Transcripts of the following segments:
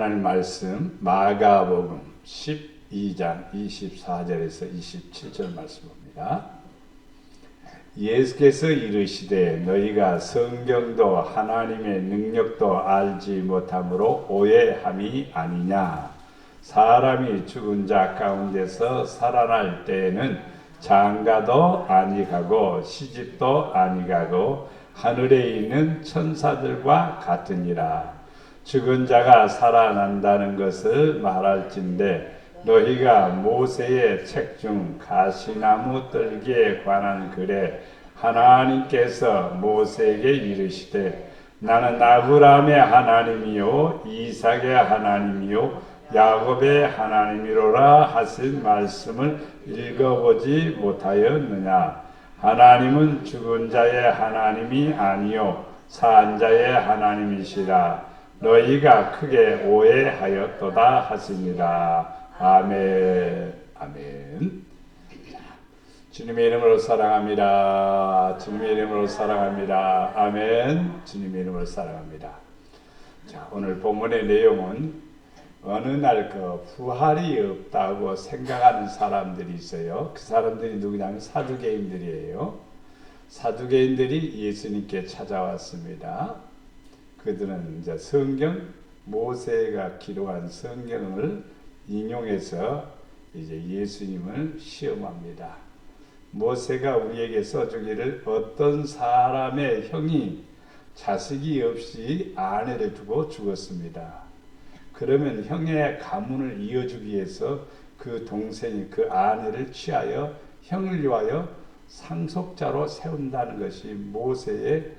하나님 말씀 마가복음 12장 24절에서 27절 말씀입니다. 예수께서 이르시되 너희가 성경도 하나님의 능력도 알지 못함으로 오해함이 아니냐. 사람이 죽은 자 가운데서 살아날 때에는 장가도 아니가고 시집도 아니가고 하늘에 있는 천사들과 같으니라. 죽은 자가 살아난다는 것을 말할진대 너희가 모세의 책 중 가시나무 뜰기에 관한 글에 하나님께서 모세에게 이르시되 나는 아브라함의 하나님이요 이삭의 하나님이요 야곱의 하나님이로라 하신 말씀을 읽어보지 못하였느냐. 하나님은 죽은 자의 하나님이 아니요 산 자의 하나님이시라. 너희가 크게 오해하였도다 하시니라. 아멘. 아멘. 주님의 이름으로 사랑합니다. 주님의 이름으로 사랑합니다. 아멘. 주님의 이름으로 사랑합니다. 자, 오늘 본문의 내용은 어느 날 부활이 없다고 생각하는 사람들이 있어요. 그 사람들이 누구냐면 사두개인들이에요. 사두개인들이 예수님께 찾아왔습니다. 그들은 이제 성경, 모세가 기록한 성경을 인용해서 이제 예수님을 시험합니다. 모세가 우리에게 써주기를 어떤 사람의 형이 자식이 없이 아내를 두고 죽었습니다. 그러면 형의 가문을 이어주기 위해서 그 동생이 그 아내를 취하여 형을 위하여 상속자로 세운다는 것이 모세의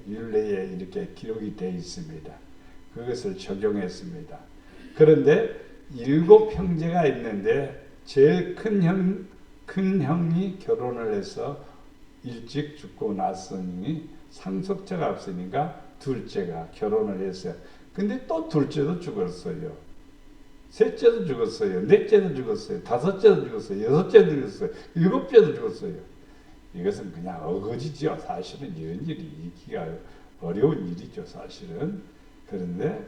율례에 이렇게 기록이 되어 있습니다. 그것을 적용했습니다. 그런데 7 형제가 있는데 제일 큰 형이 결혼을 해서 일찍 죽고 났으니 상속자가 없으니까 둘째가 결혼을 했어요. 근데 또 둘째도 죽었어요. 셋째도 죽었어요. 넷째도 죽었어요. 다섯째도 죽었어요. 여섯째도 죽었어요. 7째도 죽었어요. 이것은 그냥 어거지죠. 사실은 이런 일이 있기가 어려운 일이죠. 사실은. 그런데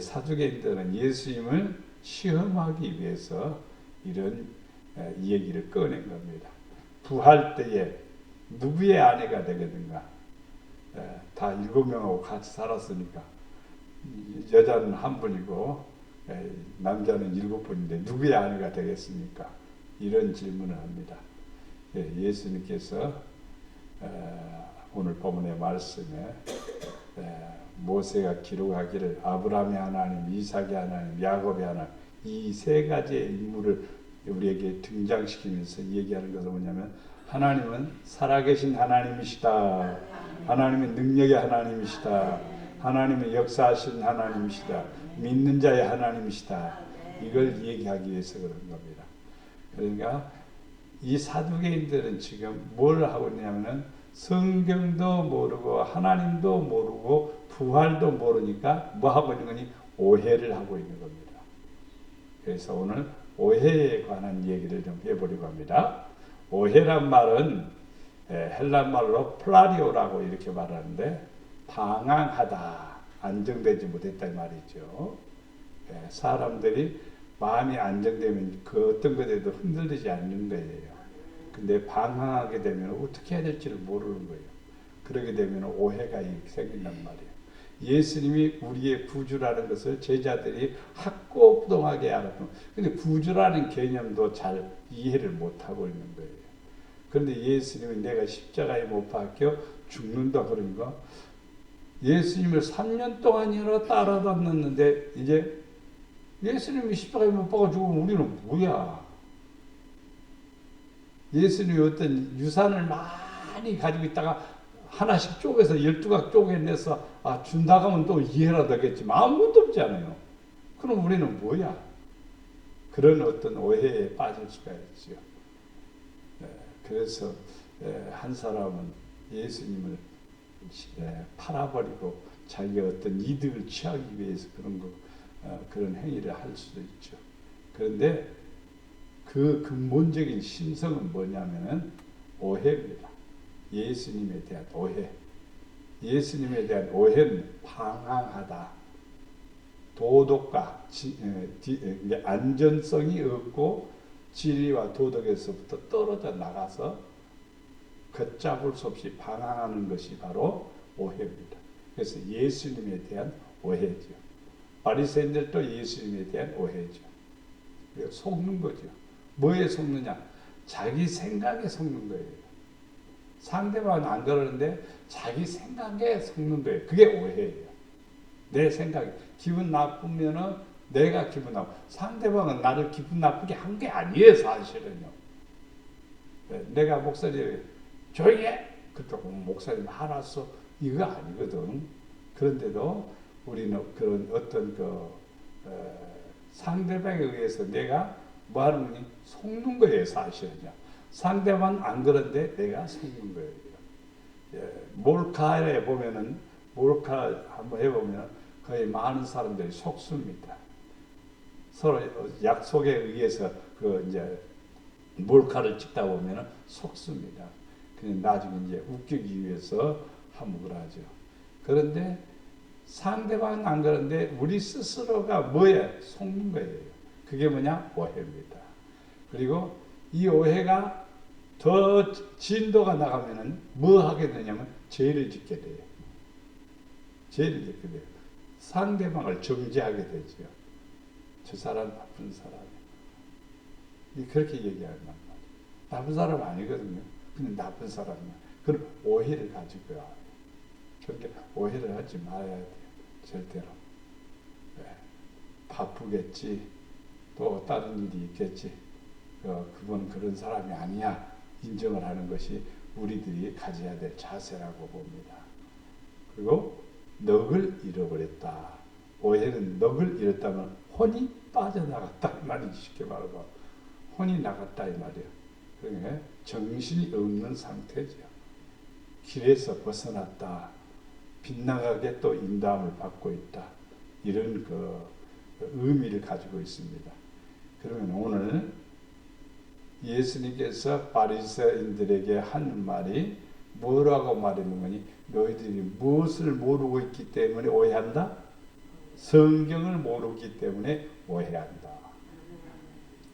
사두개인들은 예수님을 시험하기 위해서 이런 얘기를 꺼낸 겁니다. 부활 때에 누구의 아내가 되겠는가? 다 7명하고 같이 살았으니까 여자는 한 분이고 남자는 7분인데 누구의 아내가 되겠습니까? 이런 질문을 합니다. 예수님께서 오늘 본문의 말씀에 모세가 기록하기를 아브라함의 하나님, 이삭의 하나님, 야곱의 하나님 이 3가지의 인물을 우리에게 등장시키면서 얘기하는 것은 뭐냐면 하나님은 살아계신 하나님이시다. 하나님은 능력의 하나님이시다. 하나님은 역사하신 하나님이시다. 믿는 자의 하나님이시다. 이걸 얘기하기 위해서 그런 겁니다. 그러니까 이 사두개인들은 지금 뭘 하고 있냐면은 성경도 모르고 하나님도 모르고 부활도 모르니까 뭐 하고 있는 거니? 오해를 하고 있는 겁니다. 그래서 오늘 오해에 관한 얘기를 좀 해보려고 합니다. 오해란 말은 헬라 말로 플라리오라고 이렇게 말하는데 방황하다, 안정되지 못했다 말이죠. 사람들이 마음이 안정되면 그 어떤 것에도 흔들리지 않는 거예요. 근데 방황하게 되면 어떻게 해야 될지를 모르는 거예요. 그러게 되면 오해가 생긴단 말이에요. 예수님이 우리의 구주라는 것을 제자들이 학고부동하게 알았던. 근데 구주라는 개념도 잘 이해를 못하고 있는 거예요. 그런데 예수님이 내가 십자가에 못 박혀 죽는다 그러니까 예수님을 3년 동안이나 따라다녔는데 이제 예수님이 십자가에 못 박아 죽으면 우리는 뭐야? 예수님이 어떤 유산을 많이 가지고 있다가 하나씩 쪼개서 12각 쪼개내서 준다고 하면 또 이해라 되겠지만 아무것도 없잖아요. 그럼 우리는 뭐야? 그런 어떤 오해에 빠질 수가 있죠. 그래서 한 사람은 예수님을 팔아버리고 자기가 어떤 이득을 취하기 위해서 그런 행위를 할 수도 있죠. 그런데 그 근본적인 심성은 뭐냐면은 오해입니다. 예수님에 대한 오해. 예수님에 대한 오해는 방황하다. 도덕과 안전성이 없고 진리와 도덕에서부터 떨어져 나가서 걷잡을 수 없이 방황하는 것이 바로 오해입니다. 그래서 예수님에 대한 오해죠. 바리새인들도 예수님에 대한 오해죠. 속는 거죠. 뭐에 속느냐? 자기 생각에 속는 거예요. 상대방은 안 그러는데 자기 생각에 속는 거예요. 그게 오해예요. 내 생각이 기분 나쁘면은 내가 기분 나쁘고 상대방은 나를 기분 나쁘게 한 게 아니에요. 사실은요. 내가 목사님 조용히 해. 그렇다고 목사님 알았어. 이거 아니거든. 그런데도 우리는 그런 어떤 상대방에 의해서 내가 뭐 하는 거니? 속는 거예요. 사실은요. 상대방 안 그런데 내가 속는 거예요. 몰카에 보면은 몰카 한번 해보면 거의 많은 사람들이 속습니다. 서로 약속에 의해서 이제 몰카를 찍다 보면은 속습니다. 그냥 나중에 이제 웃기기 위해서 함목을 하죠. 그런데 상대방은 안 그런데 우리 스스로가 뭐에 속는 거예요. 그게 뭐냐? 오해입니다. 그리고 이 오해가 더 진도가 나가면은 뭐 하게 되냐면 죄를 짓게 돼요. 죄를 짓게 돼요. 상대방을 정죄하게 되죠. 저 사람 나쁜 사람이야. 그렇게 얘기하는 말이에요. 나쁜 사람 아니거든요. 근데 나쁜 사람이야. 그런 오해를 가지고요. 그렇게 오해를 하지 말아야 돼요. 절대로. 바쁘겠지. 또 다른 일이 있겠지. 그건 그런 사람이 아니야. 인정을 하는 것이 우리들이 가져야 될 자세라고 봅니다. 그리고 넋을 잃어버렸다. 오해는 넋을 잃었다면 혼이 빠져나갔다 이 말이지. 쉽게 말하면 혼이 나갔다 이 말이에요. 그러니까 정신이 없는 상태죠. 길에서 벗어났다. 빗나가게 또 인도함을 받고 있다. 이런 의미를 가지고 있습니다. 그러면 오늘 예수님께서 바리새인들에게 한 말이 뭐라고 말하는 거니? 너희들이 무엇을 모르고 있기 때문에 오해한다? 성경을 모르기 때문에 오해한다.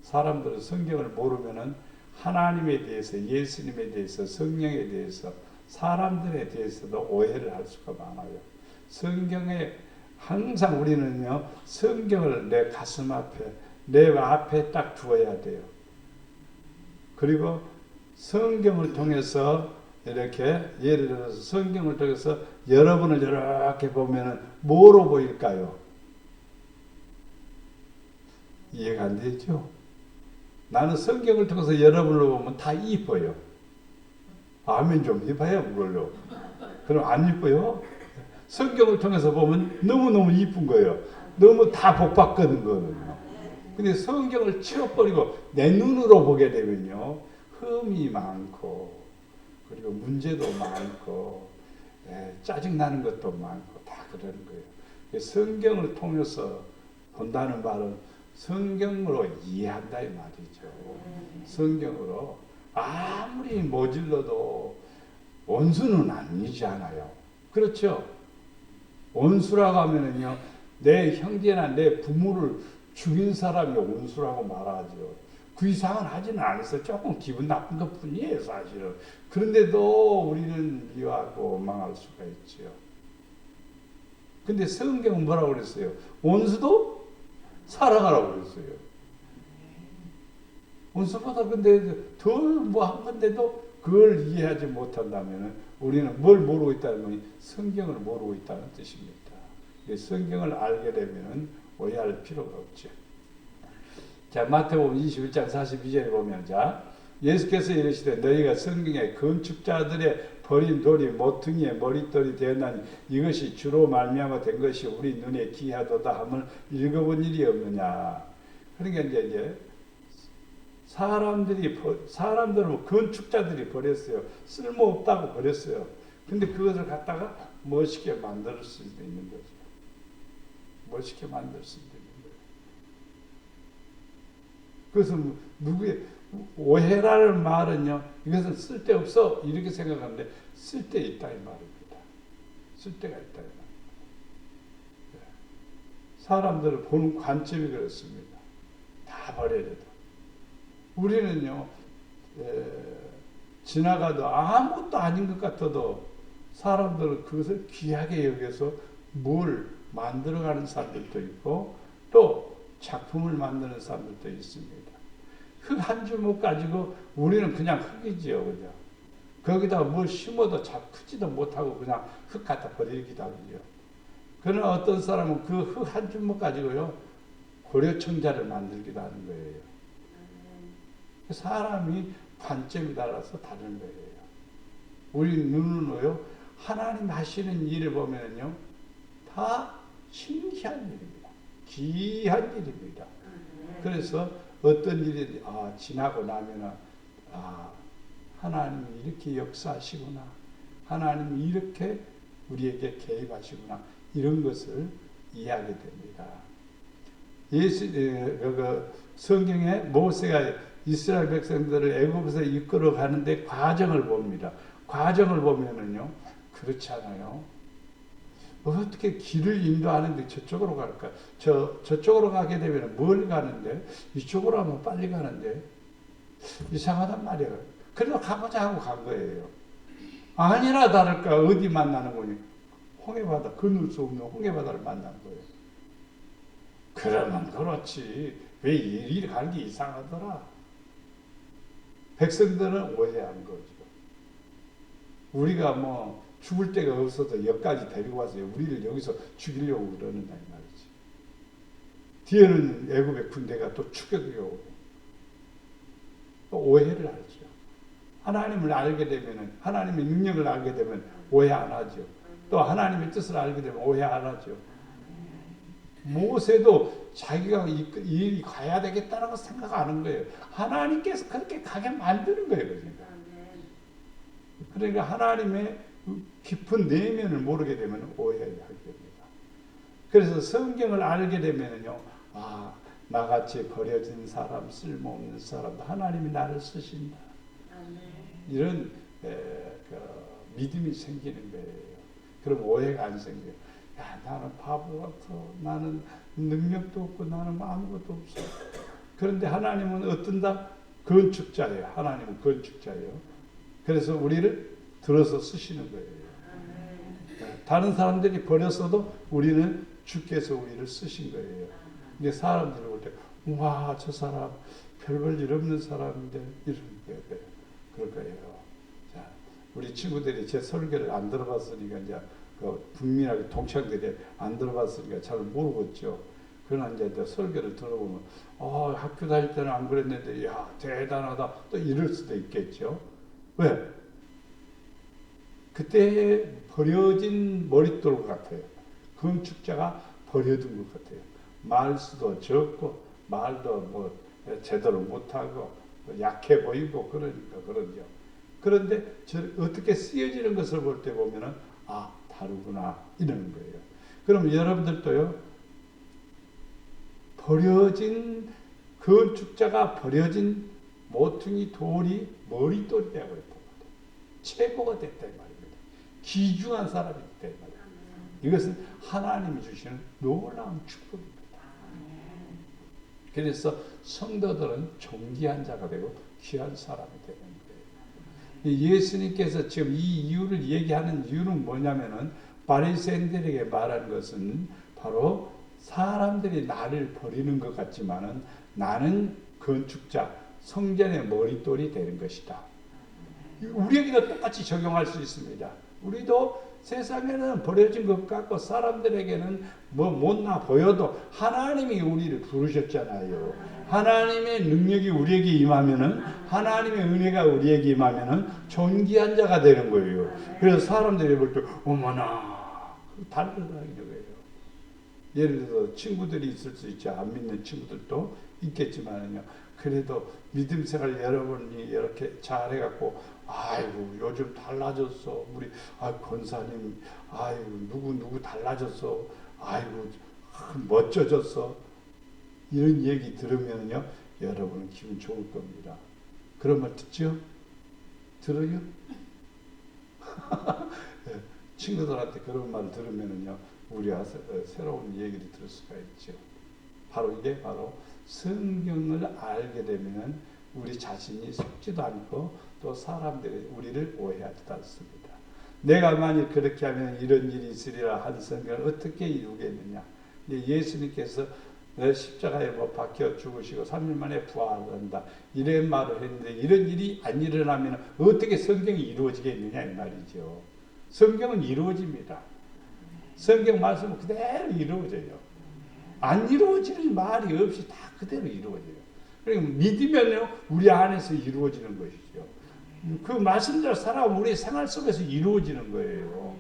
사람들은 성경을 모르면은 하나님에 대해서, 예수님에 대해서, 성령에 대해서, 사람들에 대해서도 오해를 할 수가 많아요. 성경에 항상 우리는요, 성경을 내 가슴 앞에, 내 앞에 딱 두어야 돼요. 그리고 성경을 통해서 이렇게 예를 들어서 성경을 통해서 여러분을 이렇게 보면은 뭐로 보일까요? 이해가 안 되죠? 나는 성경을 통해서 여러분을 보면 다 이뻐요. 아멘 좀 해봐요, 그걸로. 그럼 안 이뻐요? 성경을 통해서 보면 너무너무 이쁜 거예요. 너무 다 복받거든 거거든요. 근데 성경을 치워버리고 내 눈으로 보게 되면요, 흠이 많고, 그리고 문제도 많고, 짜증나는 것도 많고, 다 그러는 거예요. 성경을 통해서 본다는 말은 성경으로 이해한다 이 말이죠. 성경으로 아무리 모질러도 원수는 아니잖아요. 그렇죠? 원수라고 하면은요, 내 형제나 내 부모를 죽인 사람이 원수라고 말하죠. 그 이상은 하지는 않았어요. 조금 기분 나쁜 것 뿐이에요, 사실은. 그런데도 우리는 미워하고 원망할 수가 있죠. 근데 성경은 뭐라고 그랬어요? 원수도 사랑하라고 그랬어요. 원수보다 근데 덜 뭐 한 건데도 그걸 이해하지 못한다면 우리는 뭘 모르고 있다는 거니? 성경을 모르고 있다는 뜻입니다. 성경을 알게 되면 오해할 필요가 없죠. 자, 마태복음 21장 42절에 보면, 자, 예수께서 이르시되 너희가 성경에 건축자들의 버린 돌이 모퉁이의 머릿돌이 되었나니 이것이 주로 말미암아 된 것이 우리 눈에 귀하도다 함을 읽어본 일이 없느냐. 그러니까 이제 사람들은 건축자들이 버렸어요. 쓸모없다고 버렸어요. 근데 그것을 갖다가 멋있게 만들 수 있는 거죠. 멋있게 만들 수 있는 거예요. 그래서 누구의 오해라는 말은요, 이것은 쓸데없어 이렇게 생각하는데 쓸데있다 이 말입니다. 쓸데가 있다 이 말입니다. 사람들을 보는 관점이 그렇습니다. 다 버려야 돼. 우리는요, 지나가도 아무것도 아닌 것 같아도 사람들은 그것을 귀하게 여겨서 뭘 만들어가는 사람들도 있고 또 작품을 만드는 사람들도 있습니다. 흙 한 주먹 가지고 우리는 그냥 흙이지요, 그죠? 거기다가 뭘 심어도 잘 크지도 못하고 그냥 흙 갖다 버리기도 하고요. 그러나 어떤 사람은 그 흙 한 주먹 가지고요, 고려청자를 만들기도 하는 거예요. 사람이 관점이 달라서 다른 거예요. 우리 눈으로요, 하나님 하시는 일을 보면요, 다 신기한 일입니다. 귀한 일입니다. 그래서 어떤 일이 지나고 나면은 하나님이 이렇게 역사하시구나, 하나님이 이렇게 우리에게 개입하시구나, 이런 것을 이해하게 됩니다. 성경에 모세가 이스라엘 백성들을 애굽에서 이끌어 가는데 과정을 봅니다. 과정을 보면은요, 그렇지 않아요. 어떻게 길을 인도하는데 저쪽으로 갈까? 저쪽으로 가게 되면 멀리 가는데 이쪽으로 하면 빨리 가는데 이상하단 말이에요. 그래도 가보자 하고 간 거예요. 아니나 다를까 어디 만나는 거니? 홍해바다, 건널 수 없는 홍해바다를 만난 거예요. 그러면 그렇지. 왜 이리 가는 게 이상하더라. 백성들은 오해한 거죠. 우리가 뭐 죽을 데가 없어서 여기까지 데리고 와서 우리를 여기서 죽이려고 그러는다 이 말이지. 뒤에는 애굽의 군대가 또 추격해오고 또 오해를 하죠. 하나님을 알게 되면, 하나님의 능력을 알게 되면 오해 안 하죠. 또 하나님의 뜻을 알게 되면 오해 안 하죠. 모세도 자기가 이 일이 가야 되겠다라고 생각하는 거예요. 하나님께서 그렇게 가게 만드는 거예요. 그러니까 하나님의 깊은 내면을 모르게 되면 오해하게 됩니다. 그래서 성경을 알게 되면요, 나같이 버려진 사람, 쓸모없는 사람도 하나님이 나를 쓰신다. 이런 믿음이 생기는 거예요. 그럼 오해가 안 생겨요. 야, 나는 바보 같아. 나는 능력도 없고 나는 아무것도 없어. 그런데 하나님은 어떤다? 건축자예요. 하나님은 건축자예요. 그래서 우리를 들어서 쓰시는 거예요. 다른 사람들이 버렸어도 우리는 주께서 우리를 쓰신 거예요. 근데 사람들이 볼 때, 와, 저 사람 별볼 일 없는 사람인데 이런 거예요. 그럴 거예요. 자, 우리 친구들이 제 설교를 안 들어봤으니까 이제 국민학교 동창들이 안 들어봤으니까 잘 모르겠죠. 그러나 이제 설교를 들어보면, 학교 다닐 때는 안 그랬는데, 야, 대단하다. 또 이럴 수도 있겠죠. 왜? 그때 버려진 머릿돌 같아요. 건축자가 버려둔 것 같아요. 말수도 적고, 말도 뭐 제대로 못하고, 약해 보이고, 그러니까 그러죠. 그런데 어떻게 쓰여지는 것을 볼 때 보면은, 다르구나, 이러는 거예요. 그럼 여러분들도요, 건축자가 버려진 모퉁이 돌이 머릿돌이 되어버렸다. 최고가 됐다, 이 말입니다. 귀중한 사람이 됐다, 이 말입니다. 이것은 하나님이 주시는 놀라운 축복입니다. 그래서 성도들은 존귀한 자가 되고 귀한 사람이 되는 거예요. 예수님께서 지금 이 이유를 얘기하는 이유는 뭐냐면은, 바리새인들에게 말하는 것은 바로 사람들이 나를 버리는 것 같지만은 나는 건축자, 성전의 머릿돌이 되는 것이다. 우리에게도 똑같이 적용할 수 있습니다. 우리도 세상에는 버려진 것 같고 사람들에게는 뭐 못나 보여도 하나님이 우리를 부르셨잖아요. 하나님의 능력이 우리에게 임하면은, 하나님의 은혜가 우리에게 임하면은 존귀한 자가 되는 거예요. 그래서 사람들이 볼 때 어머나 다르다는 거예요. 예를 들어서 친구들이 있을 수 있죠. 안 믿는 친구들도 있겠지만요. 그래도 믿음 생활 여러분이 이렇게 잘해갖고, 아이고 요즘 달라졌어. 우리 권사님, 아이고 누구 달라졌어. 아이고 멋져졌어. 이런 얘기 들으면요, 여러분은 기분 좋을 겁니다. 그런 말 듣죠? 들어요? 친구들한테 그런 말을 들으면은요, 우리가 새로운 얘기를 들을 수가 있죠. 바로 이게 바로 성경을 알게 되면은 우리 자신이 속지도 않고 또 사람들이 우리를 오해하지도 않습니다. 내가 만일 그렇게 하면 이런 일이 있으리라 한 성경을 어떻게 이루겠느냐. 예수님께서 십자가에 못 박혀 죽으시고 3일 만에 부활한다. 이런 말을 했는데 이런 일이 안 일어나면 어떻게 성경이 이루어지겠느냐 이 말이죠. 성경은 이루어집니다. 성경 말씀은 그대로 이루어져요. 안 이루어지는 말이 없이 다 그대로 이루어져요. 그러니까 믿으면요 우리 안에서 이루어지는 것이죠. 그 말씀대로 살아가면 우리 생활 속에서 이루어지는 거예요.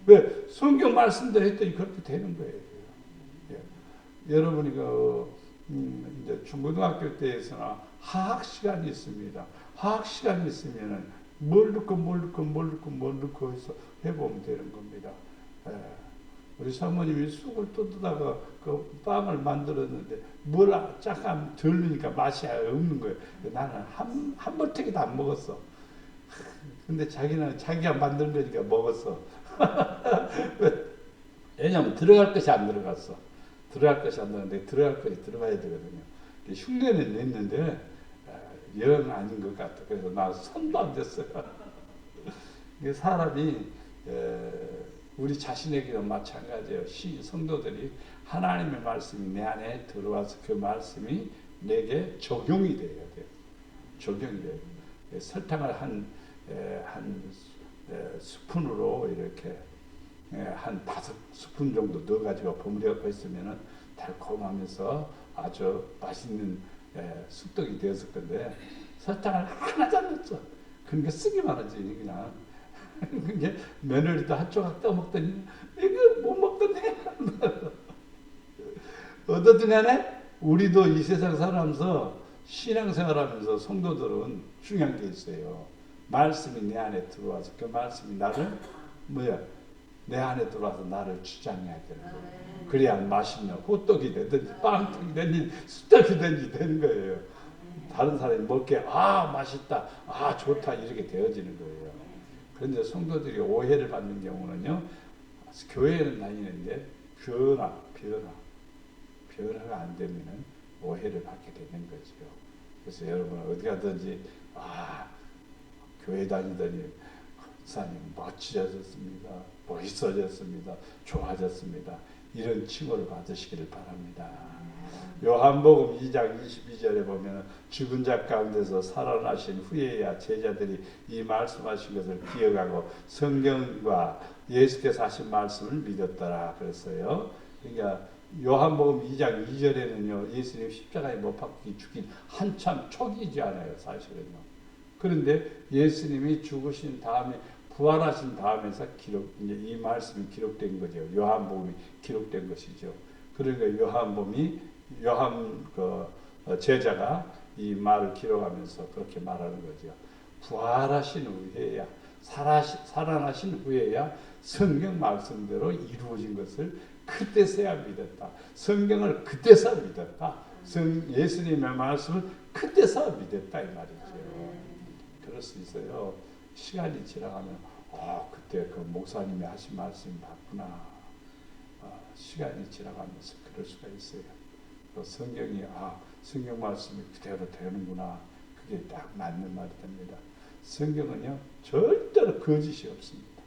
왜? 성경 말씀대로 했더니 그렇게 되는 거예요. 예. 여러분이 이제 중고등학교 때에서나 화학 시간이 있습니다. 화학 시간이 있으면은 뭘 넣고 해서 해보면 되는 겁니다. 예. 우리 사모님이 쑥을 뜯다가 그 빵을 만들었는데 뭘 약간 덜 넣으니까 맛이 없는 거예요. 나는 한 버티기도 안 먹었어. 근데 자기는 자기가 만든 거니까 먹었어. 왜냐면 들어갈 것이 안 들어갔어. 들어갈 것이 안 들어갔는데 들어갈 것이 들어가야 되거든요. 흉내는 냈는데 영 아닌 것 같아. 그래서 나 손도 안 댔어요. 사람이 우리 자신에게도 마찬가지예요. 성도들이 하나님의 말씀이 내 안에 들어와서 그 말씀이 내게 적용이 돼야 돼요. 적용이 돼요. 설탕을 한 스푼으로 이렇게 한 5스푼 정도 넣어가지고 버무려갖고 있으면은 달콤하면서 아주 맛있는 쑥떡이 되었을 건데 설탕을 하나도 안 넣었어. 그러니까 쓰기만 하지 그냥. 그게 며느리도 한 조각 떠먹더니 이거 못 먹던데. 어떻든 간에 우리도 이 세상 살아가면서 신앙생활하면서 성도들은 중요한 게 있어요. 말씀이 내 안에 들어와서 그 말씀이 나를 내 안에 들어와서 나를 주장해야 되는 거예요. 그래야 맛있는 호떡이 되든지 빵떡이 되든지 쑥떡이 되든지 되는 거예요. 다른 사람이 먹게 맛있다, 좋다 이렇게 되어지는 거예요. 그런데 성도들이 오해를 받는 경우는요, 교회는 다니는데 변화가 안 되면은 오해를 받게 되는 거죠. 그래서 여러분 어디 가든지 교회 다니더니 목사님 멋지셔졌습니다, 멋있어졌습니다, 좋아졌습니다. 이런 칭호를 받으시기를 바랍니다. 요한복음 2장 22절에 보면 죽은 자 가운데서 살아나신 후에야 제자들이 이 말씀하신 것을 기억하고 성경과 예수께서 하신 말씀을 믿었더라 그랬어요. 그러니까 요한복음 2장 2절에는요 예수님 십자가에 못 박히 죽인 한참 초기이지 않아요 사실은요. 그런데 예수님이 죽으신 다음에 부활하신 다음에서 이제 이 말씀이 기록된 거죠. 요한복음이 기록된 것이죠. 그러니까 요한 제자가 이 말을 기록하면서 그렇게 말하는 거죠. 부활하신 후에야 살아나신 후에야 성경 말씀대로 이루어진 것을 그때서야 믿었다. 성경을 그때서 믿었다. 예수님의 말씀을 그때서 믿었다 이 말이죠. 그럴 수 있어요. 시간이 지나가면 그때 그 목사님이 하신 말씀이 맞구나. 시간이 지나가면서 그럴 수가 있어요. 성경이 성경 말씀이 그대로 되는구나. 그게 딱 맞는 말이 됩니다. 성경은요 절대로 거짓이 없습니다.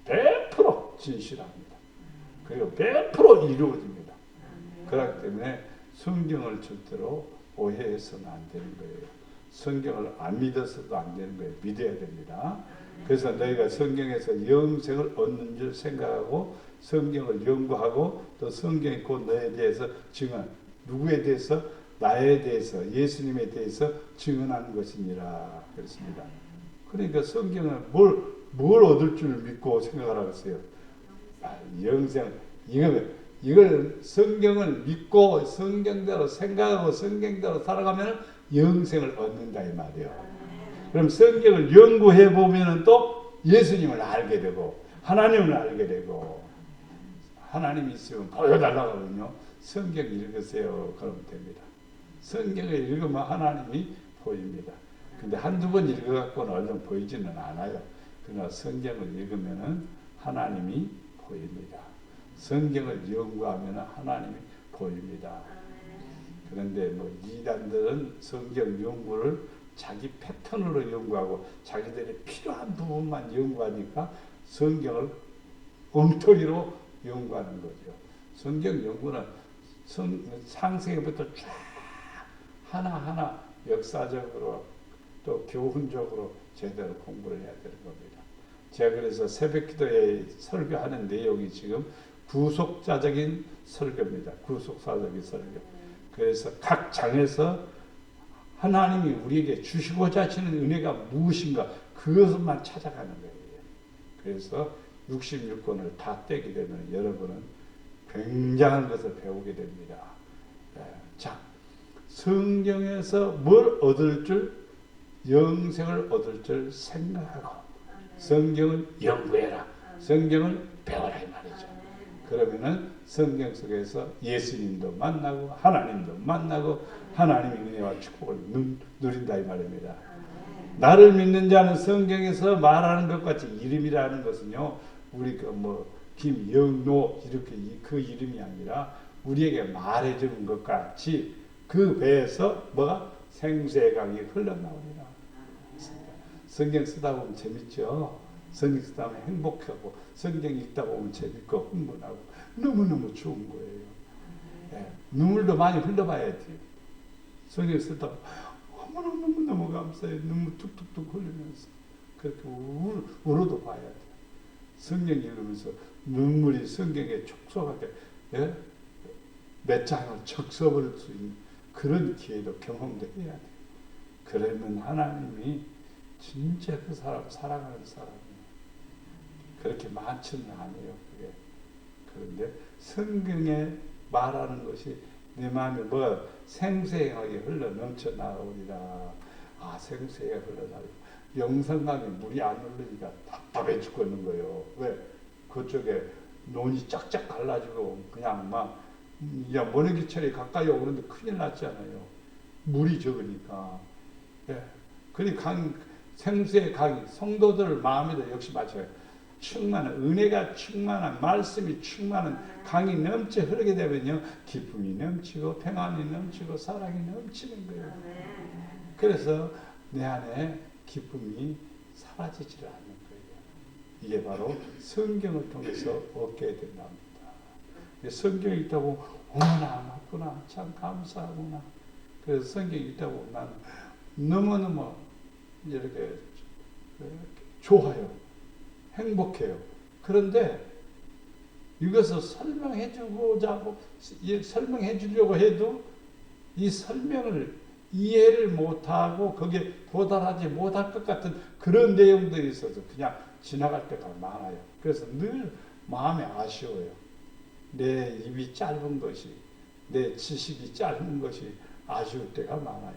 100% 진실합니다. 그리고 100% 이루어집니다. 그렇기 때문에 성경을 절대로 오해해서는 안 되는 거예요. 성경을 안 믿어서도 안 되는 거예요. 믿어야 됩니다. 그래서 너희가 성경에서 영생을 얻는 줄 생각하고 성경을 연구하고 또 성경이 곧 너에 대해서 누구에 대해서? 나에 대해서 예수님에 대해서 증언하는 것이니라 그랬습니다. 그러니까 성경은 뭘 얻을 줄 믿고 생각하라고 했어요. 영생 이걸 성경을 믿고 성경대로 생각하고 성경대로 살아가면 영생을 얻는다 이 말이에요. 그럼 성경을 연구해 보면은 또 예수님을 알게 되고 하나님을 알게 되고 하나님이 있으면 보여달라고 하거든요. 성경 읽으세요. 그러면 됩니다. 성경을 읽으면 하나님이 보입니다. 근데 한두 번 읽어갖고는 얼른 보이지는 않아요. 그러나 성경을 읽으면은 하나님이 보입니다. 성경을 연구하면 하나님이 보입니다. 그런데 뭐 이단들은 성경 연구를 자기 패턴으로 연구하고 자기들이 필요한 부분만 연구하니까 성경을 엉터리로 연구하는 거죠. 성경 연구는 창세기부터 쫙 하나하나 역사적으로 또 교훈적으로 제대로 공부를 해야 되는 겁니다. 제가 그래서 새벽기도에 설교하는 내용이 지금 구속자적인 설교입니다. 구속사적인 설교. 그래서 각 장에서 하나님이 우리에게 주시고자 하시는 은혜가 무엇인가 그것만 찾아가는 거예요. 그래서 66권을 다 떼게 되면 여러분은 굉장한 것을 배우게 됩니다. 자, 성경에서 뭘 얻을 줄, 영생을 얻을 줄 생각하고 성경을 연구해라. 성경을 배워라 이 말이죠. 그러면은 성경 속에서 예수님도 만나고 하나님도 만나고 하나님의 은혜와 축복을 누린다 이 말입니다. 나를 믿는 자는 성경에서 말하는 것 같이 이름이라는 것은요, 우리 김영노 이렇게 그 이름이 아니라 우리에게 말해주는 것 같이 그 배에서 뭐가 생수의 강이 흘러나오리라. 성경 쓰다 보면 재밌죠. 성경 쓰다 보면 행복하고 성경 읽다 보면 재밌고 흥분하고 너무너무 좋은 거예요. 눈물도 많이 흘려봐야 돼요. 성경 쓰다 너무너무 감사해요. 눈물 툭툭툭 흘리면서 그렇게 울어도 봐야 돼요. 성경 읽으면서 눈물이 성경에 촉촉하게 몇 장을 적셔버릴 수 있는 그런 기회도 경험도 해야 돼요. 그러면 하나님이 진짜 그 사람 사랑하는 사람이에요. 그렇게 많지는 않아요. 그게. 그런데 성경에 말하는 것이 내 마음에 생수의 강이 흘러 넘쳐 나오리라. 생수의 강이 흘러 나오리라. 영성강에 물이 안 흐르니까 답답해 죽겠는 거예요. 왜? 그쪽에 논이 쫙쫙 갈라지고 그냥 막 모내기철이 가까이 오는데 큰일 났잖아요. 물이 적으니까. 그러니 생수의 강이 성도들 마음에도 역시 마찬가지예요. 충만한 은혜가 충만한 말씀이 충만한 강이 넘쳐 흐르게 되면요, 기쁨이 넘치고 평안이 넘치고 사랑이 넘치는 거예요. 그래서 내 안에 기쁨이 사라지질 않는 거예요. 이게 바로 성경을 통해서 얻게 된답니다. 성경이 있다고 어머나 맞구나 참 감사하구나. 그래서 성경이 있다고 나는 너무너무 이렇게 좋아요. 행복해요. 그런데 이것을 설명해 주려고 해도 이 설명을 이해를 못하고 거기에 도달하지 못할 것 같은 그런 내용들이 있어서 그냥 지나갈 때가 많아요. 그래서 늘 마음이 아쉬워요. 내 입이 짧은 것이, 내 지식이 짧은 것이 아쉬울 때가 많아요.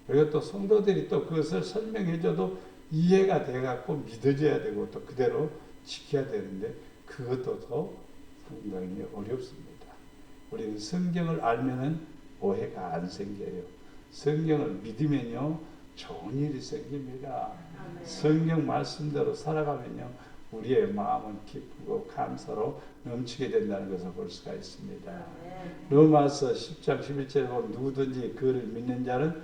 그리고 또 성도들이 또 그것을 설명해줘도 이해가 돼갖고 믿어져야 되고 또 그대로 지켜야 되는데 그것도 더 상당히 어렵습니다. 우리는 성경을 알면은 오해가 안 생겨요. 성경을 믿으면요 좋은 일이 생깁니다. 성경 말씀대로 살아가면요 우리의 마음은 기쁘고 감사로 넘치게 된다는 것을 볼 수가 있습니다. 로마서 10장 11절에 보면 누구든지 그를 믿는 자는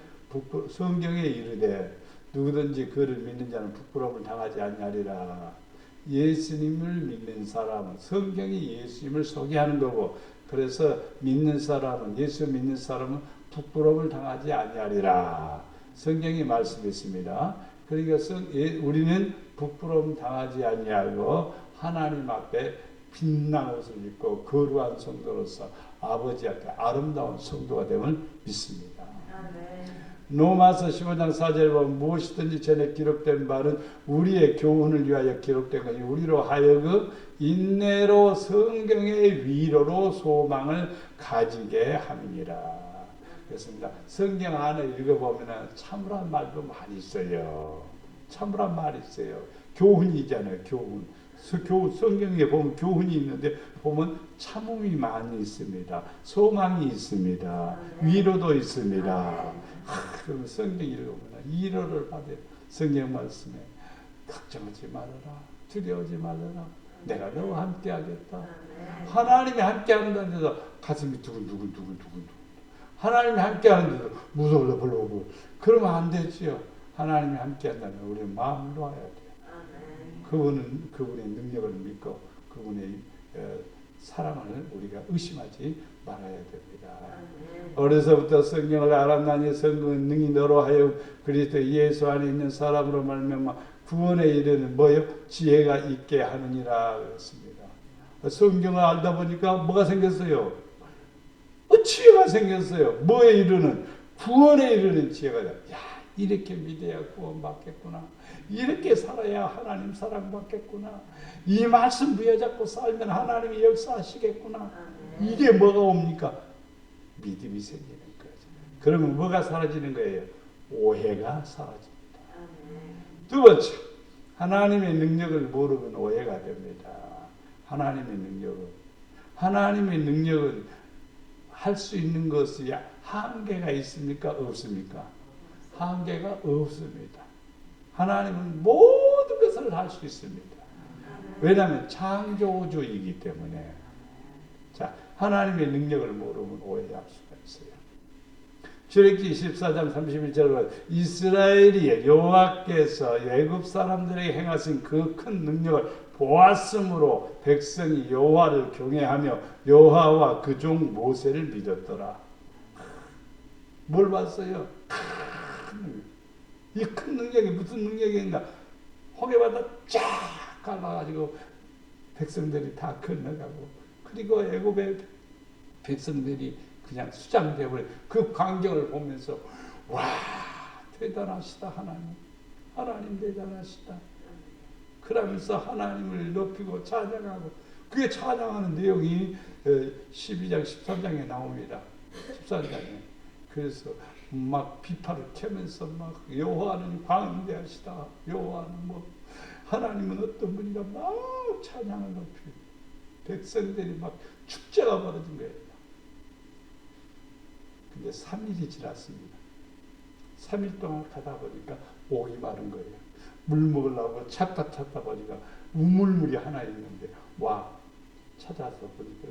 성경에 이르되 누구든지 그를 믿는 자는 부끄러움을 당하지 아니하리라. 예수님을 믿는 사람은 성경이 예수님을 소개하는 거고 그래서 믿는 사람은 예수 믿는 사람은 부끄러움을 당하지 아니하리라. 성경이 말씀했습니다. 그러니까 우리는 부끄러움 당하지 아니하고 하나님 앞에 빛난 옷을 입고 거룩한 성도로서 아버지 앞에 아름다운 성도가 됨을 믿습니다. 로마서 15장 4절에 보면 무엇이든지 전에 기록된 바는 우리의 교훈을 위하여 기록된 것이 우리로 하여금 인내로 성경의 위로로 소망을 가지게 함이니라. 그렇습니다. 성경 안에 읽어보면 참으란 말도 많이 있어요. 참으란 말이 있어요. 교훈이잖아요. 교훈. 성경에 보면 교훈이 있는데 보면 참음이 많이 있습니다. 소망이 있습니다. 위로도 있습니다. 그럼 성경 읽어보면 위로를 받아요. 성경 말씀에 걱정하지 말아라. 두려워하지 말아라. 내가 너와 함께 하겠다. 하나님이 함께 하는다는 데서 가슴이 두근두근. 하나님이 함께 하는데도 무서워서 벌벌. 그러면 안 되지요. 하나님이 함께 한다면 우리 마음을 놓아야 돼요. 그분의 능력을 믿고 그분의 사랑을 우리가 의심하지 말아야 됩니다. 어려서부터 성경을 알았나니 성경은 능히 너로 하여 그리스도 예수 안에 있는 사람으로 말미암아 구원에 이르는 뭐요? 지혜가 있게 하느니라 그랬습니다. 성경을 알다 보니까 뭐가 생겼어요? 지혜가 생겼어요. 뭐에 이르는? 구원에 이르는 지혜가. 야, 이렇게 믿어야 구원받겠구나. 이렇게 살아야 하나님 사랑받겠구나. 이 말씀 부여잡고 살면 하나님이 역사하시겠구나. 이게 뭐가 옵니까? 믿음이 생기는 거죠. 그러면 뭐가 사라지는 거예요? 오해가 사라집니다. 두 번째, 하나님의 능력을 모르면 오해가 됩니다. 하나님의 능력은 할 수 있는 것이 한계가 있습니까? 없습니까? 한계가 없습니다. 하나님은 모든 것을 할 수 있습니다. 왜냐하면 창조주이기 때문에. 자, 하나님의 능력을 모르면 오해할 수가 있어요. 출애굽기 14장 31절에 이스라엘이 여호와께서 애굽 사람들에게 행하신 그 큰 능력을 보았으므로 백성이 여호와를 경외하며 여호와와 그 종 모세를 믿었더라. 뭘 봤어요? 이 큰 능력이 무슨 능력인가? 홍해바다 쫙 갈라가지고 백성들이 다 건너가고, 그리고 애굽의 백성들이 그냥 수장되어버려. 그 광경을 보면서 와, 대단하시다 하나님 대단하시다. 그러면서 하나님을 높이고 찬양하고, 그게 찬양하는 내용이 12장 13장에 나옵니다. 14장에. 그래서 막 비파를 켜면서 막 여호와는 광대하시다. 여호와는 뭐 하나님은 어떤 분이가 막 찬양을 높이고 백성들이 막 축제가 벌어진 거예요. 근데 3일이 지났습니다. 3일 동안 가다 보니까 옥이 마른 거예요. 물 먹으려고 찾다 보니까 우물물이 하나 있는데, 와, 찾아서 보니까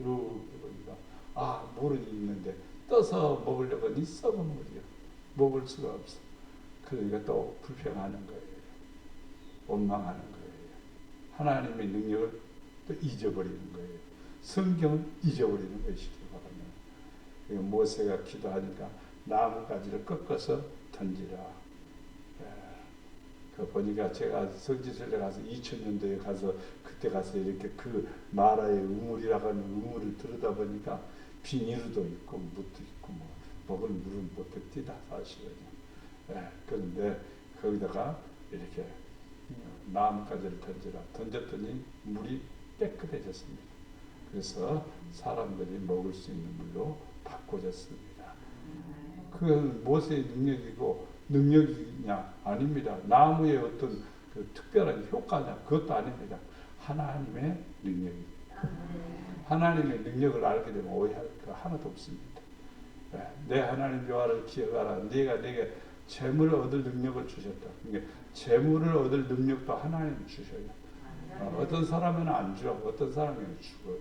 물은 있는데 떠서 먹으려고 하니 썩은 물이요. 먹을 수가 없어. 그러니까 또 불평하는 거예요. 원망하는 거예요. 하나님의 능력을 또 잊어버리는 거예요. 성경을 잊어버리는 것이기 바랍니다. 모세가 기도하니까 나뭇가지를 꺾어서 던지라. 보니까 제가 성지순례 가서 2000년도에 가서 그때 가서 이렇게 그 마라의 우물이라고 하는 우물을 들여다보니까 비닐도 있고 묻도 있고 뭐 먹을 물은 못 뱉디다 사실은요. 그런데 거기다가 이렇게 나뭇가지를 던졌더니 물이 깨끗해졌습니다. 그래서 사람들이 먹을 수 있는 물로 바꿔졌습니다. 그건 모세의 능력이냐? 아닙니다. 나무의 어떤 그 특별한 효과냐? 그것도 아닙니다. 하나님의 능력입니다. 하나님의 능력을 알게 되면 오해할 거 하나도 없습니다. 내 하나님 여호와를 기억하라. 네가 내게 재물을 얻을 능력을 주셨다. 그러니까 재물을 얻을 능력도 하나님이 주셔요. 어떤 사람은 안 줘. 어떤 사람은 주고요.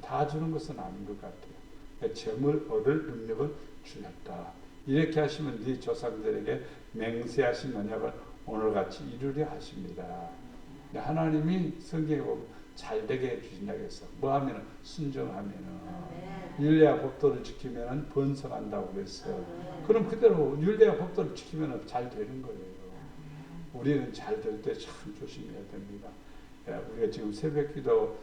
다 주는 것은 아닌 것 같아요. 재물 얻을 능력을 주셨다. 이렇게 하시면 네 조상들에게 맹세하신 언약을 오늘같이 이루려 하십니다. 하나님이 성경에 보면 잘되게 해주신다고 했어. 뭐 하면 순종하면은 율례와 법도를 지키면은 번성한다고 그랬어요. 그럼 그대로 율례와 법도를 지키면은 잘 되는 거예요. 우리는 잘 될 때 참 조심해야 됩니다. 우리가 지금 새벽기도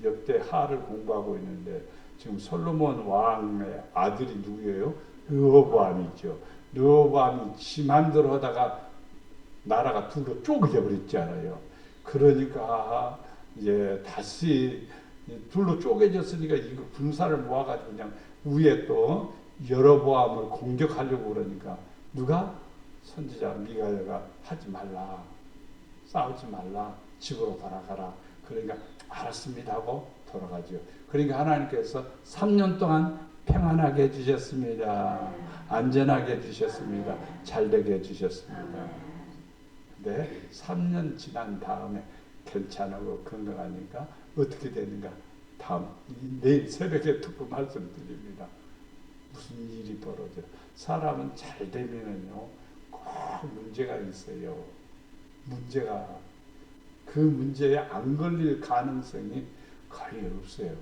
역대하를 공부하고 있는데, 지금 솔로몬 왕의 아들이 누구예요? 르호보암이죠. 르호보암이 지 맘대로 하다가 나라가 둘로 쪼개져 버렸잖아요. 그러니까 이제 다시 둘로 쪼개졌으니까 이거 군사를 모아가지고 그냥 위에 또 여로보암을 공격하려고 그러니까 누가? 선지자 미가야가 하지 말라, 싸우지 말라, 집으로 돌아가라. 그러니까 알았습니다 하고 돌아가죠. 그러니까 하나님께서 3년 동안 평안하게 해주셨습니다. 안전하게 해주셨습니다. 잘되게 해주셨습니다. 근데 3년 지난 다음에 괜찮고 건강하니까 어떻게 되는가? 내일 새벽에 듣고 말씀드립니다. 무슨 일이 벌어져? 사람은 잘 되면은요, 꼭 문제가 있어요. 문제가 그 문제에 안 걸릴 가능성이 거의 없어요.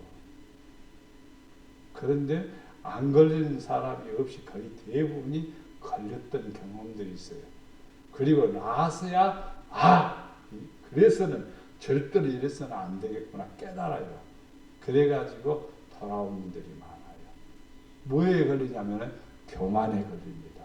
그런데 안 걸리는 사람이 없이 거의 대부분이 걸렸던 경험들이 있어요. 그리고 나서야 그래서는 절대로 이래서는 안 되겠구나 깨달아요. 그래가지고 돌아오는 분들이 많아요. 뭐에 걸리냐면 교만에 걸립니다.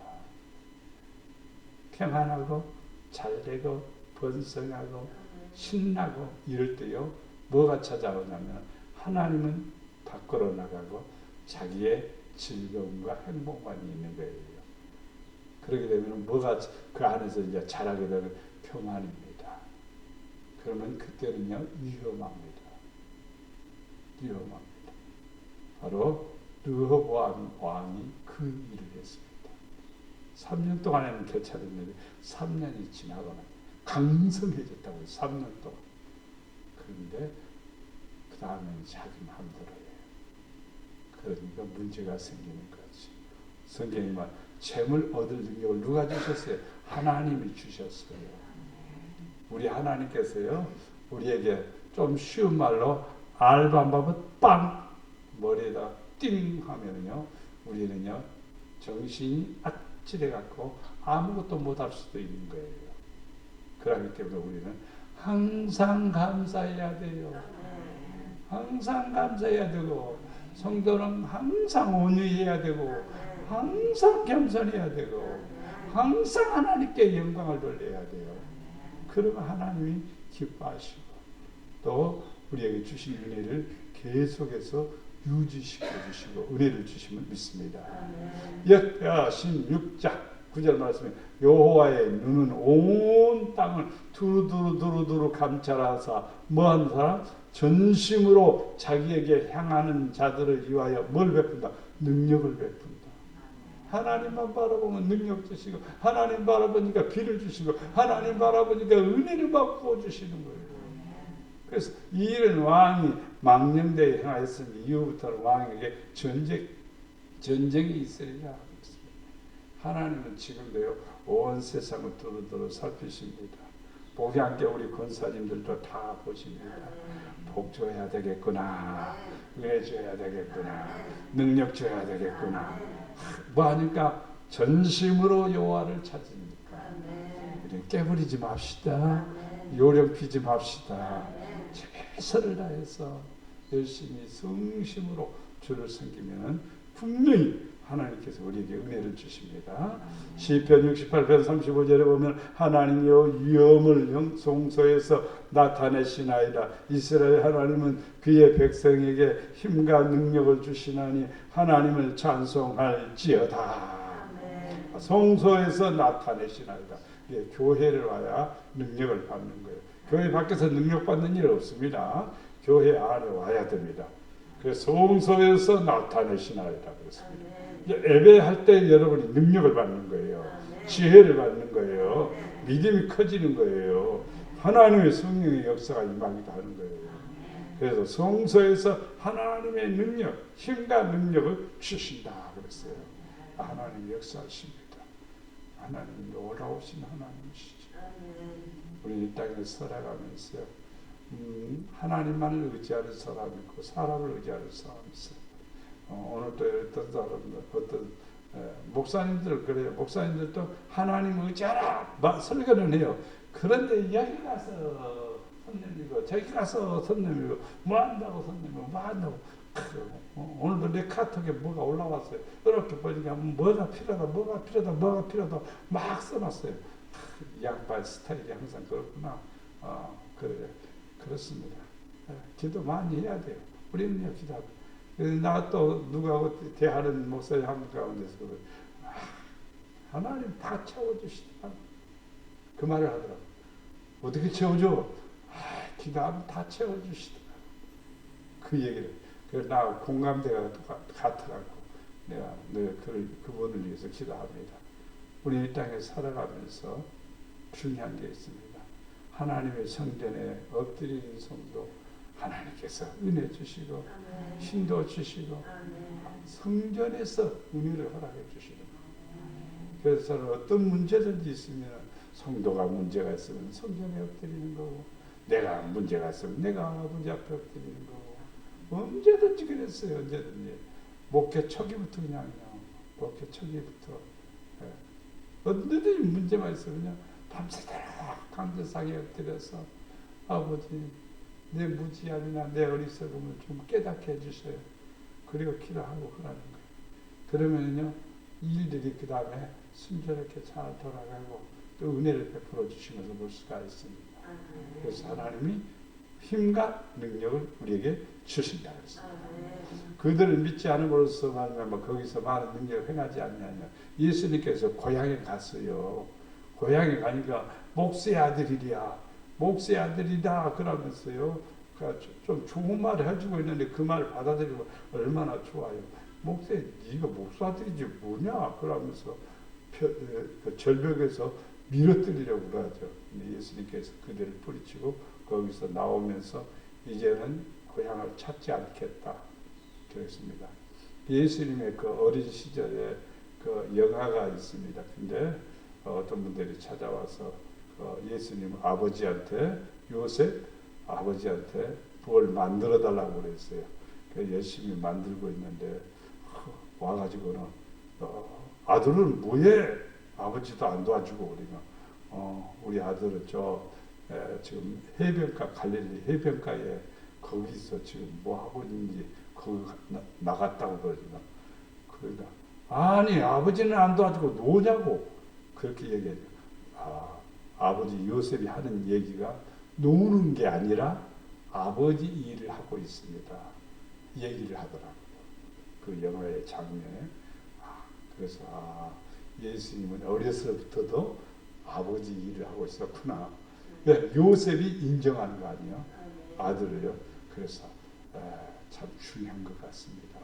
평안하고 잘되고 번성하고 신나고 이럴 때요. 뭐가 찾아오냐면 하나님은 밖으로 나가고 자기의 즐거움과 행복만 있는 거예요. 그렇게 되면 뭐가 그 안에서 이제 자라게 되는 평안입니다. 그러면 그때는요 위험합니다. 위험합니다. 바로 르호보암 왕이 그 일을 했습니다. 3년 동안에는 괜찮았는데 3년이 지나고 강성해졌다고요. 3년 동안. 그런데 그 다음에는 자기 마음대로 해요. 그러니까 문제가 생기는 거지. 성경이 말 재물 얻을 능력을 누가 주셨어요? 하나님이 주셨어요. 우리 하나님께서요 우리에게 좀 쉬운 말로 알밤밥을 빵 머리에다 띵 하면요 우리는요 정신이 아찔해갖고 아무것도 못할 수도 있는 거예요. 그렇기 때문에 우리는 항상 감사해야 돼요. 항상 감사해야 되고 성도는 항상 온유해야 되고 항상 겸손해야 되고 항상 하나님께 영광을 돌려야 돼요. 그러면 하나님이 기뻐하시고 또 우리에게 주신 은혜를 계속해서 유지시켜 주시고 은혜를 주시면 믿습니다. 역대하 16장 9절 말씀에 여호와의 눈은 온 땅을 두루두루 감찰하사 뭐하는 사람? 전심으로 자기에게 향하는 자들을 위하여 뭘 베푼다? 능력을 베푼다. 하나님만 바라보면 능력 주시고 하나님 바라보니까 비를 주시고 하나님 바라보니까 은혜를 막 부어주시는 거예요. 그래서 이 일은 왕이 망령대에 행하였으니 이후부터는 왕에게 전쟁이 있으리라. 하나님은 지금도요 온 세상을 두루두루 살피십니다. 복이 함께 우리 권사님들도 다 보십니다. 복 줘야 되겠구나. 은혜 줘야 되겠구나. 능력 줘야 되겠구나. 뭐 하니까 전심으로 여호와를 찾으니까 깨부리지 맙시다. 요령 피지 맙시다. 최선을 다해서 열심히 성심으로 주를 섬기면 분명히 하나님께서 우리에게 은혜를 주십니다. 시편 68편 35절에 보면 하나님이여 위엄을 성소에서 나타내시나이다. 이스라엘 하나님은 그의 백성에게 힘과 능력을 주시나니 하나님을 찬송할지어다. 성소에서 나타내시나이다. 교회를 와야 능력을 받는 거예요. 교회 밖에서 능력 받는 일 없습니다. 교회 안에 와야 됩니다. 그래서 성소에서 나타내시나이다 그랬습니다. 예배할 때 여러분이 능력을 받는 거예요. 지혜를 받는 거예요. 믿음이 커지는 거예요. 하나님의 성령의 역사가 임하기도 하는 거예요. 그래서 성소에서 하나님의 능력, 힘과 능력을 주신다 그랬어요. 하나님 역사하십니다. 하나님 놀라우신 하나님이시죠. 우리 이 땅에 살아가면서 하나님만을 의지하는 사람이 있고 사람을 의지하는 사람이 있어요. 오늘도 어떤 목사님들 그래요. 목사님들도 하나님 의지하라 설교는 해요. 그런데 여기 가서 선생님이고 저기 가서 선생님이고 뭐 한다고 선생님이고 뭐 한다고 오늘도 내 카톡에 뭐가 올라왔어요. 이렇게 보니까 뭐가 필요하다 막 써놨어요. 양반 스타일이 항상 그렇구나. 그렇습니다. 기도 많이 해야 돼요. 우리는 기도하고 나 또 누구하고 대하는 목사님 한 분 가운데서 하나님 다 채워주시다. 그 말을 하더라고. 어떻게 채워줘? 기도하면 다 채워주시다. 그 얘기를. 그래서 나 공감대가 같아갖고 내가 그분을 위해서 기도합니다. 우리 이 땅에 살아가면서 중요한 게 있습니다. 하나님의 성전에 엎드리는 성도 하나님께서 은혜 주시고 힘도 주시고 성전에서 은혜를 허락해 주시는 거예요. 그래서 어떤 문제든지 있으면 성도가 문제가 있으면 성전에 엎드리는 거고 내가 문제가 있으면 내가 문제 앞에 엎드리는 거고 언제든지 그랬어요. 언제든지 목회 초기부터 그냥요. 목회 초기부터 언제든지 문제만 있으면요. 밤새도록 강제상에 엎드려서 아버지 내 무지함이나 내 어리석음을 좀 깨닫게 해주셔요. 그리고 기도하고 그러는 거예요. 그러면요 일들이 그 다음에 순조롭게 잘 돌아가고 또 은혜를 베풀어 주시면서 볼 수가 있습니다. 그래서 하나님이 힘과 능력을 우리에게 주신다 그랬습니다. 그들을 믿지 않음으로써 말하면 거기서 많은 능력을 행하지 않냐면 예수님께서 고향에 갔어요. 고향에 가니까 목수의 아들이랴 목수의 아들이다 그러면서요. 좀 좋은 말을 해주고 있는데 그 말을 받아들이고 얼마나 좋아요. 목수의 네가 목수 아들이지 뭐냐 그러면서 절벽에서 밀어뜨리려고 그러죠. 근데 예수님께서 그들을 뿌리치고 거기서 나오면서 이제는 고향을 찾지 않겠다 그랬습니다. 예수님의 그 어린 시절에 그 영화가 있습니다. 근데 어떤 분들이 찾아와서 예수님 아버지한테 요셉 아버지한테 뭘 만들어 달라고 그랬어요. 열심히 만들고 있는데 와가지고는 아들은 뭐해? 아버지도 안 도와주고 우리가 우리 아들은 지금 해변가 갈릴리 해변가에 거기서 지금 뭐 하고 있는지 거기 나갔다고 그러지만 그러니까 아니 아버지는 안 도와주고 노냐고 그렇게 얘기해요. 아버지 요셉이 하는 얘기가 노는 게 아니라 아버지 일을 하고 있습니다. 얘기를 하더라고요. 그 영화의 장면에. 그래서 예수님은 어려서부터도 아버지 일을 하고 있었구나. 그러니까 요셉이 인정하는 거 아니에요? 아들을요. 그래서 참 중요한 것 같습니다.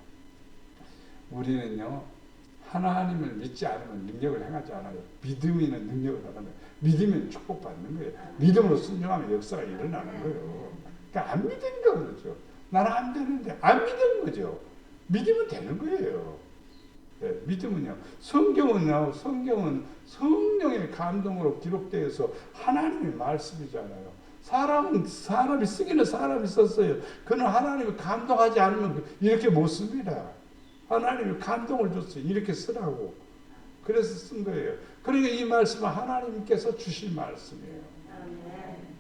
우리는요. 하나님을 믿지 않으면 능력을 행하지 않아요. 믿음이 있는 능력을 하는 거예요. 믿으면 축복받는 거예요. 믿음으로 순종하면 역사가 일어나는 거예요. 그러니까 안 믿은 거 그렇죠. 나는 안 되는데 안 믿은 거죠. 믿으면 되는 거예요. 네, 믿음은요. 성경은 성령의 감동으로 기록되어서 하나님의 말씀이잖아요. 사람이 쓰기는 사람이 썼어요. 그는 하나님을 감동하지 않으면 이렇게 못 씁니다. 하나님이 감동을 줬어요. 이렇게 쓰라고. 그래서 쓴 거예요. 그러니까 이 말씀은 하나님께서 주신 말씀이에요.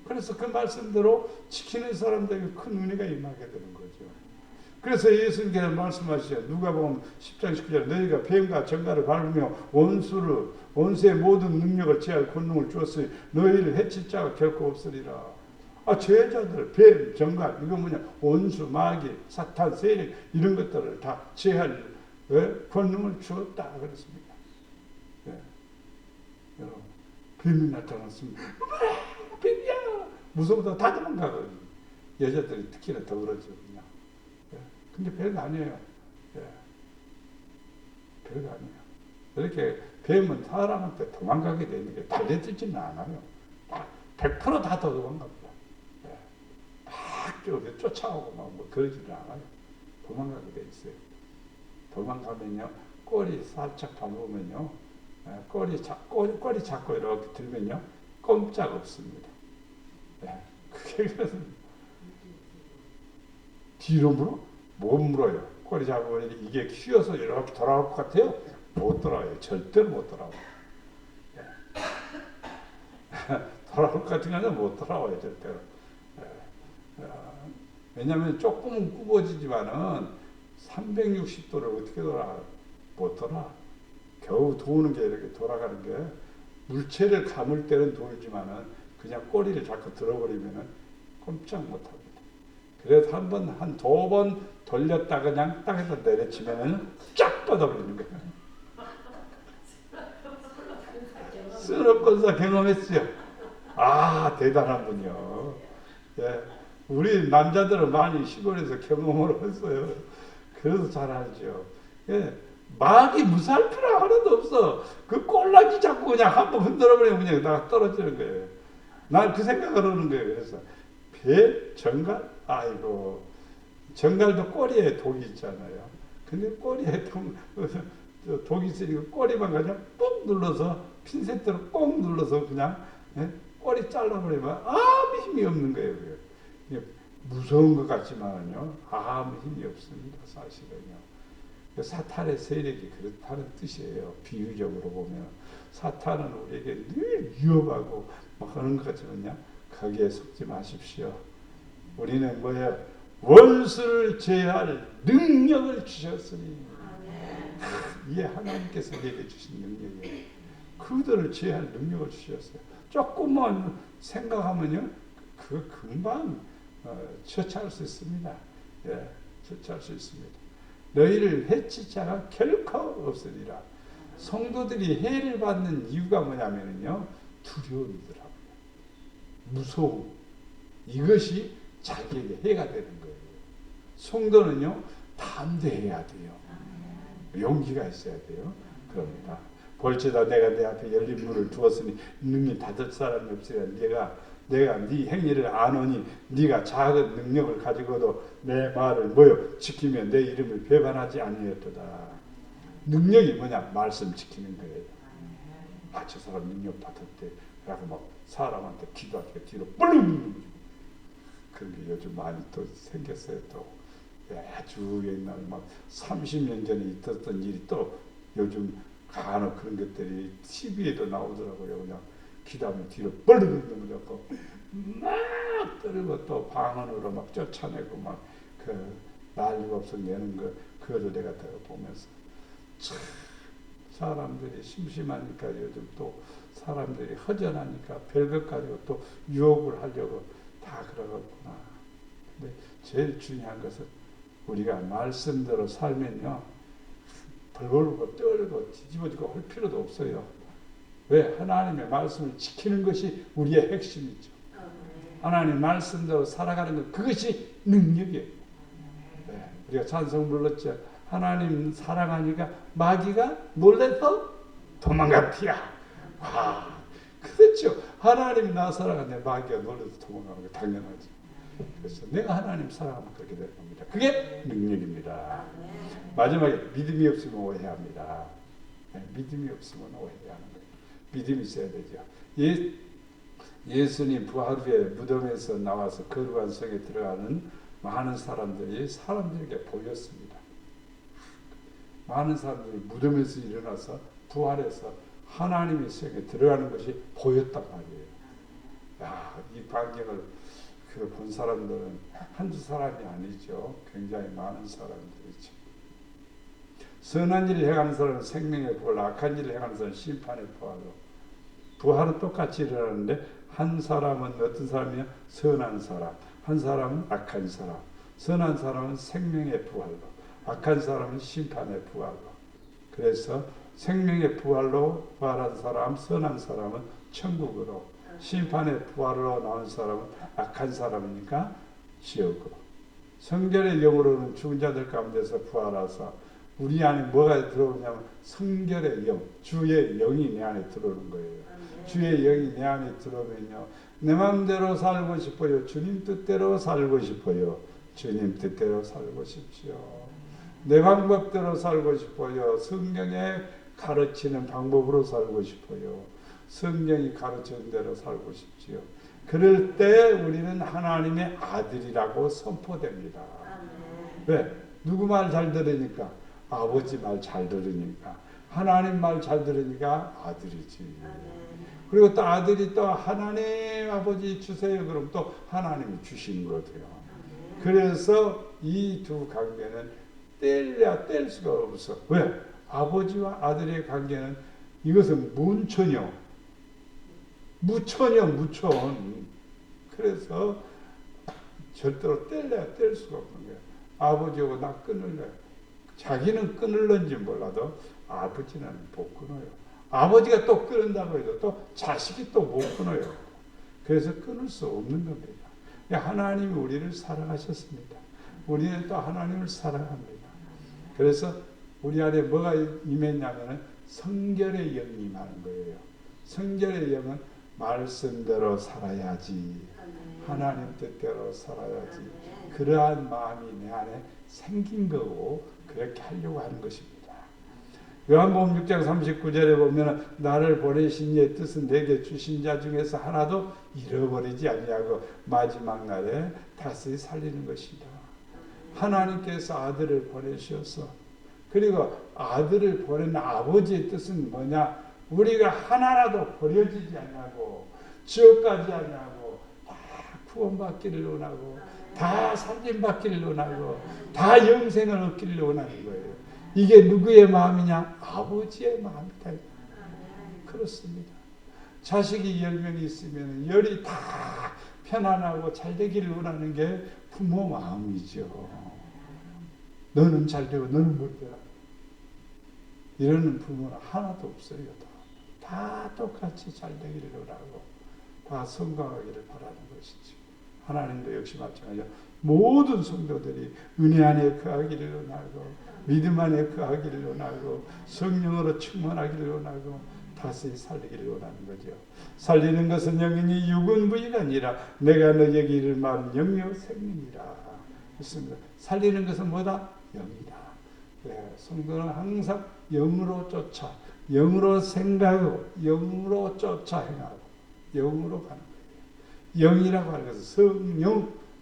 그래서 그 말씀대로 지키는 사람들에게 큰 은혜가 임하게 되는 거죠. 그래서 예수님께서 말씀하시죠. 누가복음 10장 19절 너희가 뱀과 정갈을 밟으며 원수의 모든 능력을 제할 권능을 주었으니 너희를 해칠 자가 결코 없으리라. 제자들, 뱀, 정갈, 이거 뭐냐? 원수, 마귀, 사탄, 세력 이런 것들을 다 제할 권능을 주었다 그랬습니다. 네. 여러분, 뱀이 나타났으면 뱀이야! 무서워서 다 도망가거든요. 여자들이 특히나 더 그러죠. 그냥. 네. 근데 별거 아니에요. 네. 별거 아니에요. 이렇게 뱀은 사람한테 도망가게 되는 게 달려들지는 않아요. 100% 다 도망갑니다. 막 쫓아오고 뭐 그러지는 않아요. 도망가게 돼 있어요. 도망가면요, 꼬리 살짝 밟으면요, 꼬리 잡고 이렇게 들면요, 꼼짝 없습니다. 네. 그게 그래서 뒤로 물어? 못 물어요. 꼬리 잡으면 이게 휘어서 이렇게 돌아올 것 같아요? 못 돌아와요. 절대로 못 돌아와요. 네. 돌아올 것 같은 거는 못 돌아와요. 절대로. 왜냐하면 조금은 굽어지지만은 360도를 어떻게 못 돌아. 겨우 도는 게 이렇게 돌아가는 게 물체를 감을 때는 돌지만은 그냥 꼬리를 자꾸 들어버리면은 꼼짝 못 합니다. 그래서 한 두 번 돌렸다 그냥 땅에서 내려치면은 쫙 뻗어버리는 거예요. 쓰러건사 경험했어요. 대단한 분이요. 예. 우리 남자들은 많이 시골에서 경험을 했어요. 그래서 잘 알죠. 예. 마귀 무사할 필요 하나도 없어. 그 꼴락이 자꾸 그냥 한번 흔들어버리면 그냥 나 떨어지는 거예요. 난 그 생각을 하는 거예요. 그래서 배, 정갈, 아이고 정갈도 꼬리에 독이 있잖아요. 근데 꼬리에 독이 있으니까 꼬리만 그냥 꾹 눌러서 핀셋으로 꼭 눌러서 그냥 꼬리 잘라버리면 아무 힘이 없는 거예요. 무서운 것 같지만요 아무 힘이 없습니다. 사실은요. 사탄의 세력이 그렇다는 뜻이에요. 비유적으로 보면 사탄은 우리에게 늘 위협하고 막 하는 것 같지만요 거기에 속지 마십시오. 우리는 뭐예요? 원수를 제할 능력을 주셨으니 이게 하나님께서 내게 주신 능력이에요. 그들을 제할 능력을 주셨어요. 조금만 생각하면요 그 금방 처치할 수 있습니다. 예, 처치할 수 있습니다. 너희를 해칠 자가 결코 없으리라. 성도들이 해를 받는 이유가 뭐냐면요 두려움이더라고요. 무서움. 이것이 자기에게 해가 되는 거예요. 성도는요 담대해야 돼요. 용기가 있어야 돼요. 그럽니다. 볼지다 내가 내 앞에 열린 문을 두었으니 능히 닫을 사람이 없으리라. 내가 네 행위를 아노니 네가 작은 능력을 가지고도 내 말을 지키면 내 이름을 배반하지 아니하였도다. 능력이 뭐냐? 말씀 지키는 거예요. 저 사람 능력 받았대. 라고 막 사람한테 기도하니까 뒤로 뿔릉. 그런 게 요즘 많이 또 생겼어요. 또 아주 옛날 막 30년 전에 있었던 일이 또 요즘 간혹 그런 것들이 TV에도 나오더라고요. 그냥 기도하면 뒤로 뻘르르 넘어졌고 막 떨고 또 방언으로 막 쫓아내고 막 그 난리가 없어 내는 거 그거를 내가 다 보면서 참 사람들이 심심하니까 요즘 또 사람들이 허전하니까 별것 가지고 또 유혹을 하려고 다 그러겠구나. 근데 제일 중요한 것은 우리가 말씀대로 살면요 벌벌고 떨고 뒤집어지고 할 필요도 없어요. 왜? 하나님의 말씀을 지키는 것이 우리의 핵심이죠. 하나님 말씀대로 살아가는 것 그것이 능력이에요. 네, 우리가 찬송 불렀죠. 하나님 사랑하니까 마귀가 놀래서 도망갔디야. 그렇죠. 하나님 나 사랑하는데 마귀가 놀래서 도망가는 게 당연하죠. 그래서 내가 하나님 사랑하면 그렇게 되는 겁니다. 그게 능력입니다. 마지막에 믿음이 없으면 오해합니다. 네, 믿음이 없으면 오해하는 거예요. 믿음이 있어야 되죠. 예수님 부활 후에 무덤에서 나와서 거룩한 성에 들어가는 많은 사람들에게 보였습니다. 많은 사람들이 무덤에서 일어나서 부활해서 하나님의 성에 들어가는 것이 보였단 말이에요. 이 광경을 본 사람들은 한두 사람이 아니죠. 굉장히 많은 사람들이죠. 선한 일을 행하는 사람은 생명의 부활로, 악한 일을 행하는 사람은 심판의 부활로. 부활은 똑같이 일어나는데 한 사람은 어떤 사람이냐? 선한 사람. 한 사람은 악한 사람. 선한 사람은 생명의 부활로, 악한 사람은 심판의 부활로. 그래서 생명의 부활로 부활한 사람, 선한 사람은 천국으로, 심판의 부활로 나온 사람은 악한 사람이니까 지옥으로. 성결의 영으로는 죽은 자들 가운데서 부활하사 우리 안에 뭐가 들어오냐면 성결의 영, 주의 영이 내 안에 들어오는 거예요. 주의 영이 내 안에 들어오면요, 내 마음대로 살고 싶어요. 주님 뜻대로 살고 싶어요. 주님 뜻대로 살고 싶지요. 내 방법대로 살고 싶어요. 성경에 가르치는 방법으로 살고 싶어요. 성경이 가르치는 대로 살고 싶지요. 그럴 때 우리는 하나님의 아들이라고 선포됩니다. 왜? 누구 말 잘 들으니까? 아버지 말 잘 들으니까. 하나님 말 잘 들으니까 아들이지. 그리고 또 아들이 또 하나님 아버지 주세요. 그럼 또 하나님이 주시는 거예요. 그래서 이 두 관계는 뗄래야 뗄 수가 없어. 왜? 아버지와 아들의 관계는 이것은 문천이요. 무천. 그래서 절대로 뗄래야 뗄 수가 없는 거예요. 아버지하고 나 끊을래. 자기는 끊을런지 몰라도 아버지는 못 끊어요. 아버지가 또 끊는다고 해도 또 자식이 또 못 끊어요. 그래서 끊을 수 없는 겁니다. 하나님이 우리를 사랑하셨습니다. 우리는 또 하나님을 사랑합니다. 그래서 우리 안에 뭐가 임했냐면 성결의 영이 임하는 거예요. 성결의 영은 말씀대로 살아야지. 하나님 뜻대로 살아야지. 그러한 마음이 내 안에 생긴 거고 그렇게 하려고 하는 것입니다. 요한복음 6장 39절에 보면 나를 보내신 이의 뜻은 내게 주신 자 중에서 하나도 잃어버리지 아니하고 마지막 날에 다시 살리는 것이다. 하나님께서 아들을 보내셔서 그리고 아들을 보낸 아버지의 뜻은 뭐냐? 우리가 하나라도 버려지지 않냐고 지옥 가지 않냐고 다 구원받기를 원하고 다 살림받기를 원하고 다 영생을 얻기를 원하는 거예요. 이게 누구의 마음이냐? 아버지의 마음이다. 그렇습니다. 자식이 10명이 있으면 10이 다 편안하고 잘 되기를 원하는 게 부모 마음이죠. 너는 잘 되고 너는 못 되라. 이러는 부모는 하나도 없어요. 다 똑같이 잘 되기를 원하고 다 성공하기를 바라는 것이죠. 하나님도 역시 마찬가지로 모든 성도들이 은혜 안에 거하기를 원하고 믿음 안에 거하기를 원하고 성령으로 충만하기를 원하고 다시 살리기를 원하는 거죠. 살리는 것은 영이니 육은 부위가 아니라 내가 너에게 이를 말은 영이요 생명이라 했습니다. 살리는 것은 뭐다? 영이다. 네, 성도는 항상 영으로 쫓아 영으로 생각하고 영으로 쫓아 행하고 영으로 가는 거예요. 영이라고 하는 것은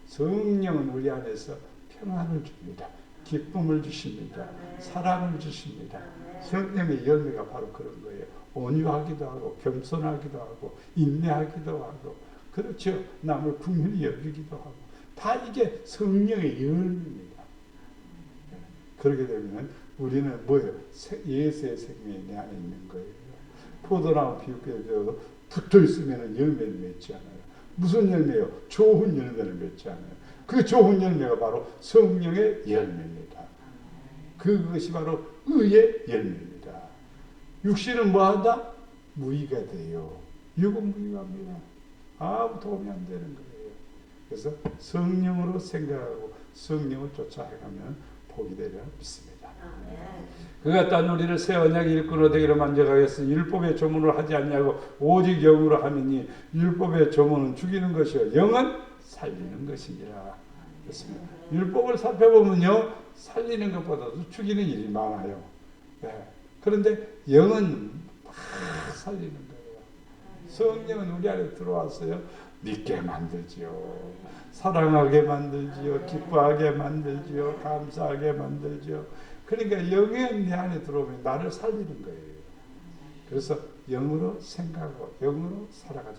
성령은 우리 안에서 평안을 줍니다. 기쁨을 주십니다. 사랑을 주십니다. 성령의 열매가 바로 그런 거예요. 온유하기도 하고 겸손하기도 하고 인내하기도 하고 그렇죠. 남을 긍휼히 여기기도 하고 다 이게 성령의 열매입니다. 그렇게 되면 우리는 뭐예요? 예수의 생명이 내 안에 있는 거예요. 포도나무 비웃겨도 붙어 있으면 열매를 맺지 않아요. 무슨 열매요? 좋은 열매를 맺지 않아요. 그 좋은 열매가 바로 성령의 열매입니다. 그것이 바로 의의 열매입니다. 육신은 뭐한다? 무의가 돼요. 육은 무의합니다. 아무 도움이 안 되는 거예요. 그래서 성령으로 생각하고 성령을 쫓아 행하면 복이 되리라 믿습니다. 그가 딴 우리를 새 언약의 일꾼으로 되기로 만족하겠으니 율법의 조문을 하지 않냐고 오직 영으로 하느니 율법의 조문은 죽이는 것이요 영은 살리는 것이니라. 그렇습니다. 율법을 살펴보면요 살리는 것보다도 죽이는 일이 많아요. 네. 그런데 영은 막 살리는 거예요. 성령은 우리 안에 들어왔어요. 믿게 만들지요. 사랑하게 만들지요. 기뻐하게 만들지요. 감사하게 만들지요. 그러니까 영이 내 안에 들어오면 나를 살리는 거예요. 그래서 영으로 생각하고 영으로 살아가자.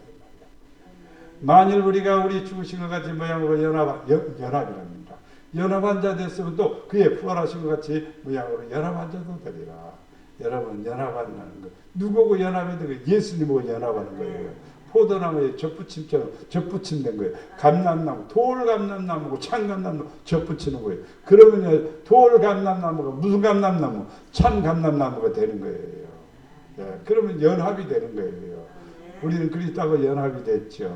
만일 우리가 우리 죽으신 것 같이 모양으로 연합이랍니다. 연합한 자 됐으면 또 그의 부활하신 것 같이 모양으로 연합한 자도 되리라. 여러분 연합한다는 거 누구하고 연합이 된 거예요? 예수님하고 연합하는 거예요. 포도나무에 젖붙임처럼 젖붙임된 거예요. 감람나무, 돌감람나무고 참감람나무 젖붙이는 거예요. 그러면 돌감람나무가 무슨 감람나무? 참감람나무가 되는 거예요. 예, 그러면 연합이 되는 거예요. 우리는 그리스도하고 연합이 됐죠.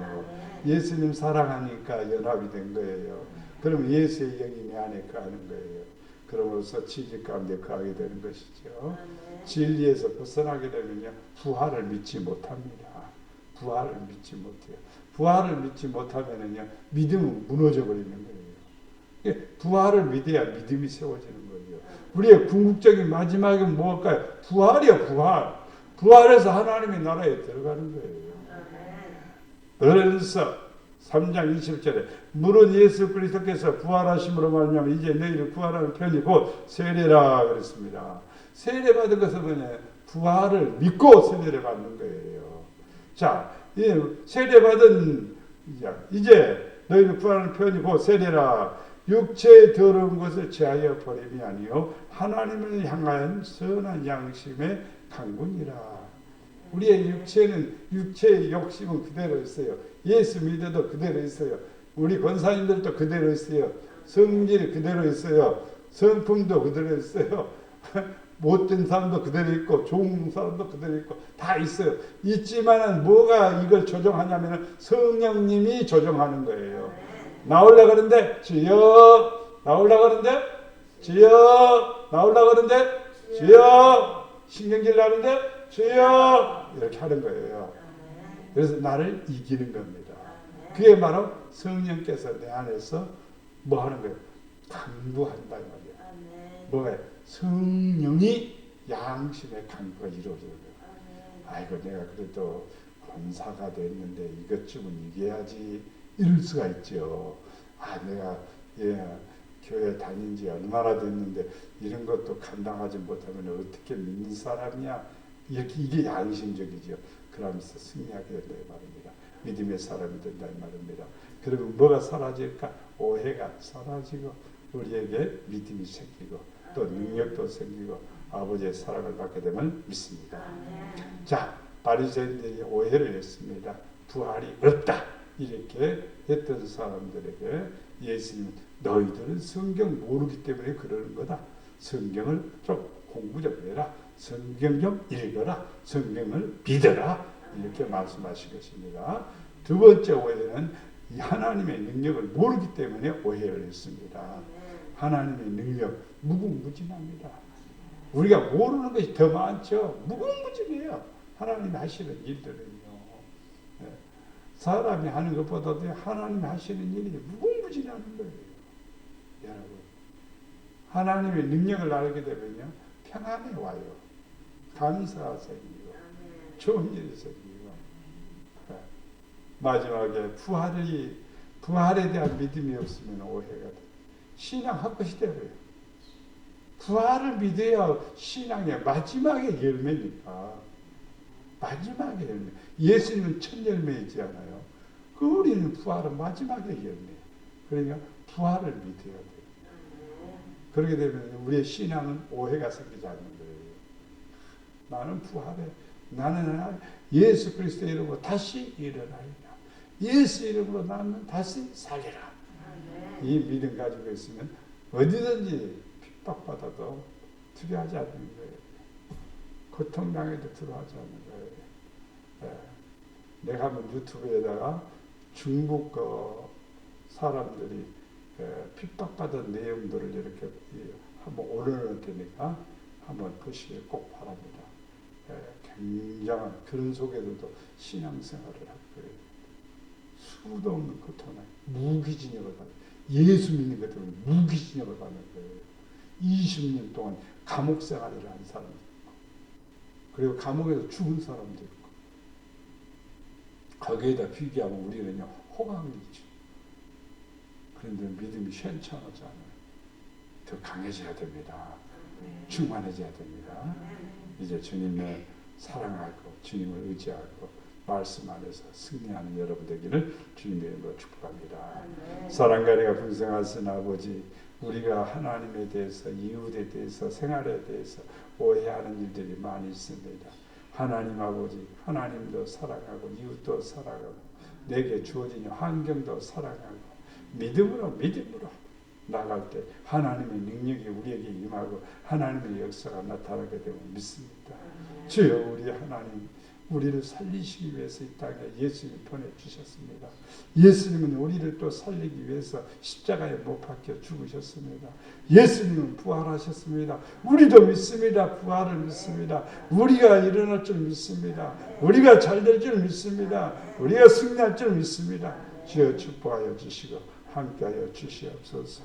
예수님 사랑하니까 연합이 된 거예요. 그러면 예수의 영이 내 안에 거하는 거예요. 그러므로서 진리 가운데 거하게 되는 것이죠. 진리에서 벗어나게 되면요 부활을 믿지 못합니다. 부활을 믿지 못해요. 부활을 믿지 못하면은요 믿음은 무너져 버리는 거예요. 부활을 믿어야 믿음이 세워지는 거예요. 우리의 궁극적인 마지막은 무엇일까요? 부활이요, 부활. 부활해서 하나님의 나라에 들어가는 거예요. 그래서 3장 20절에 물은 예수 그리스도께서 부활하심으로 말미암아 이제 너희를 구하라는 편이 곧 세례라 그랬습니다. 세례받은 것은 뭐냐? 부활을 믿고 세례를 받는 거예요. 자, 세례받은 이제 너희를 구하라는 편이 곧 세례라. 육체의 더러운 것을 제하여 버림이 아니요 하나님을 향한 선한 양심의 강군이라. 우리의 육체는 육체의 욕심은 그대로 있어요. 예수 믿어도 그대로 있어요. 우리 권사님들도 그대로 있어요. 성질 그대로 있어요. 성품도 그대로 있어요. 못된 사람도 그대로 있고 좋은 사람도 그대로 있고 다 있어요. 있지만은 뭐가 이걸 조정하냐면 성령님이 조정하는 거예요. 나오려고 하는데 주여, 나오려고 하는데 주여, 나오려고 하는데 주여, 신경질 나는데 주여 이렇게 하는 거예요. 그래서 나를 이기는 겁니다. 그게 바로 성령께서 내 안에서 뭐 하는 거예요? 강구한다 말이에요. 뭐가 성령이 양심의 강구가 이루어지는 거예요. 아이고 내가 그래도 권사가 됐는데 이것쯤은 이겨야지 이럴 수가 있죠. 아 내가 교회 다닌 지 얼마나 됐는데 이런 것도 감당하지 못하면 어떻게 믿는 사람이야? 이게 양심적이죠. 그러면서 승리하게 된다 이 말입니다. 믿음의 사람이 된다 이 말입니다. 그러면 뭐가 사라질까? 오해가 사라지고 우리에게 믿음이 생기고 또 능력도 생기고 아버지의 사랑을 받게 되면 믿습니다. 자, 바리새인들이 오해를 했습니다. 부활이 없다 이렇게 했던 사람들에게 예수님은 너희들은 성경 모르기 때문에 그러는 거다. 성경을 좀 공부 좀 해라. 성경 좀 읽어라. 성경을 믿어라. 이렇게 말씀하신 것입니다. 두 번째 오해는 하나님의 능력을 모르기 때문에 오해를 했습니다. 하나님의 능력 무궁무진합니다. 우리가 모르는 것이 더 많죠. 무궁무진해요. 하나님이 하시는 일들은요. 사람이 하는 것보다도 하나님이 하시는 일이 무궁무진하는 거예요. 여러분, 하나님의 능력을 알게 되면요, 평안이 와요. 감사가 생기고, 좋은 일이 생기고, 마지막에 부활에 대한 믿음이 없으면 오해가 돼요. 신앙 헛것이 되어요. 부활을 믿어야 신앙의 마지막의 열매니까. 마지막의 열매. 예수님은 첫 열매이지 않아요. 그 우리는 부활은 마지막의 열매. 그러니까 부활을 믿어야 돼요. 그렇게 되면 우리의 신앙은 오해가 생기지 않는 거예요. 나는 부활해. 나는 예수 그리스도의 이름으로 다시 일어나리라. 예수 이름으로 나는 다시 살리라. 이 믿음 가지고 있으면 어디든지 핍박받아도 두려워하지 않는 거예요. 고통당해도 두려워하지 않는 거예요. 내가 한번 유튜브에다가 중국 사람들이 핍박받은 내용들을 이렇게 한번 올려놓을 테니까 한번 보시길 꼭 바랍니다. 굉장한 그런 속에서도 신앙생활을 할 거예요. 수도 없는 고통을 무기징역을 받는 예수 믿는 것 때문에 무기징역을 받는 거예요. 20년 동안 감옥 생활을 한 사람도 있고 그리고 감옥에서 죽은 사람도 있고 거기에다 비교하면 우리는요 호강이죠. 그런데 믿음이 현창하지 않아요. 더 강해져야 됩니다. 충만해져야 됩니다. 이제 주님을 사랑하고 주님을 의지하고 말씀 안에서 승리하는 여러분 되기를 주님의 이름으로 축복합니다. 사랑과 은혜가 풍성하신 아버지, 우리가 하나님에 대해서, 이웃에 대해서, 생활에 대해서 오해하는 일들이 많이 있습니다. 하나님 아버지, 하나님도 사랑하고 이웃도 사랑하고 내게 주어진 환경도 사랑하고 믿음으로 나갈 때 하나님의 능력이 우리에게 임하고 하나님의 역사가 나타나게 되면 믿습니다. 주여, 우리 하나님, 우리를 살리시기 위해서 이 땅에 예수님 보내주셨습니다. 예수님은 우리를 또 살리기 위해서 십자가에 못 박혀 죽으셨습니다. 예수님은 부활하셨습니다. 우리도 믿습니다. 부활을 믿습니다. 우리가 일어날 줄 믿습니다. 우리가 잘 될 줄 믿습니다. 우리가 승리할 줄 믿습니다. 주여 축복하여 주시고 함께하여 주시옵소서.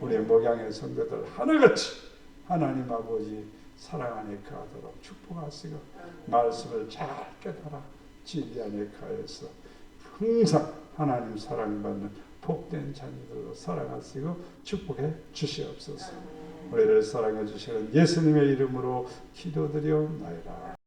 우리의 목양의 성도들 하나같이 하나님 아버지 사랑 안에 거하도록 축복하시고 말씀을 잘 깨달아 진리 안에 거해서 항상 하나님 사랑받는 복된 자녀들로 사랑하시고 축복해 주시옵소서. 우리를 사랑해 주시는 예수님의 이름으로 기도드리옵나이다.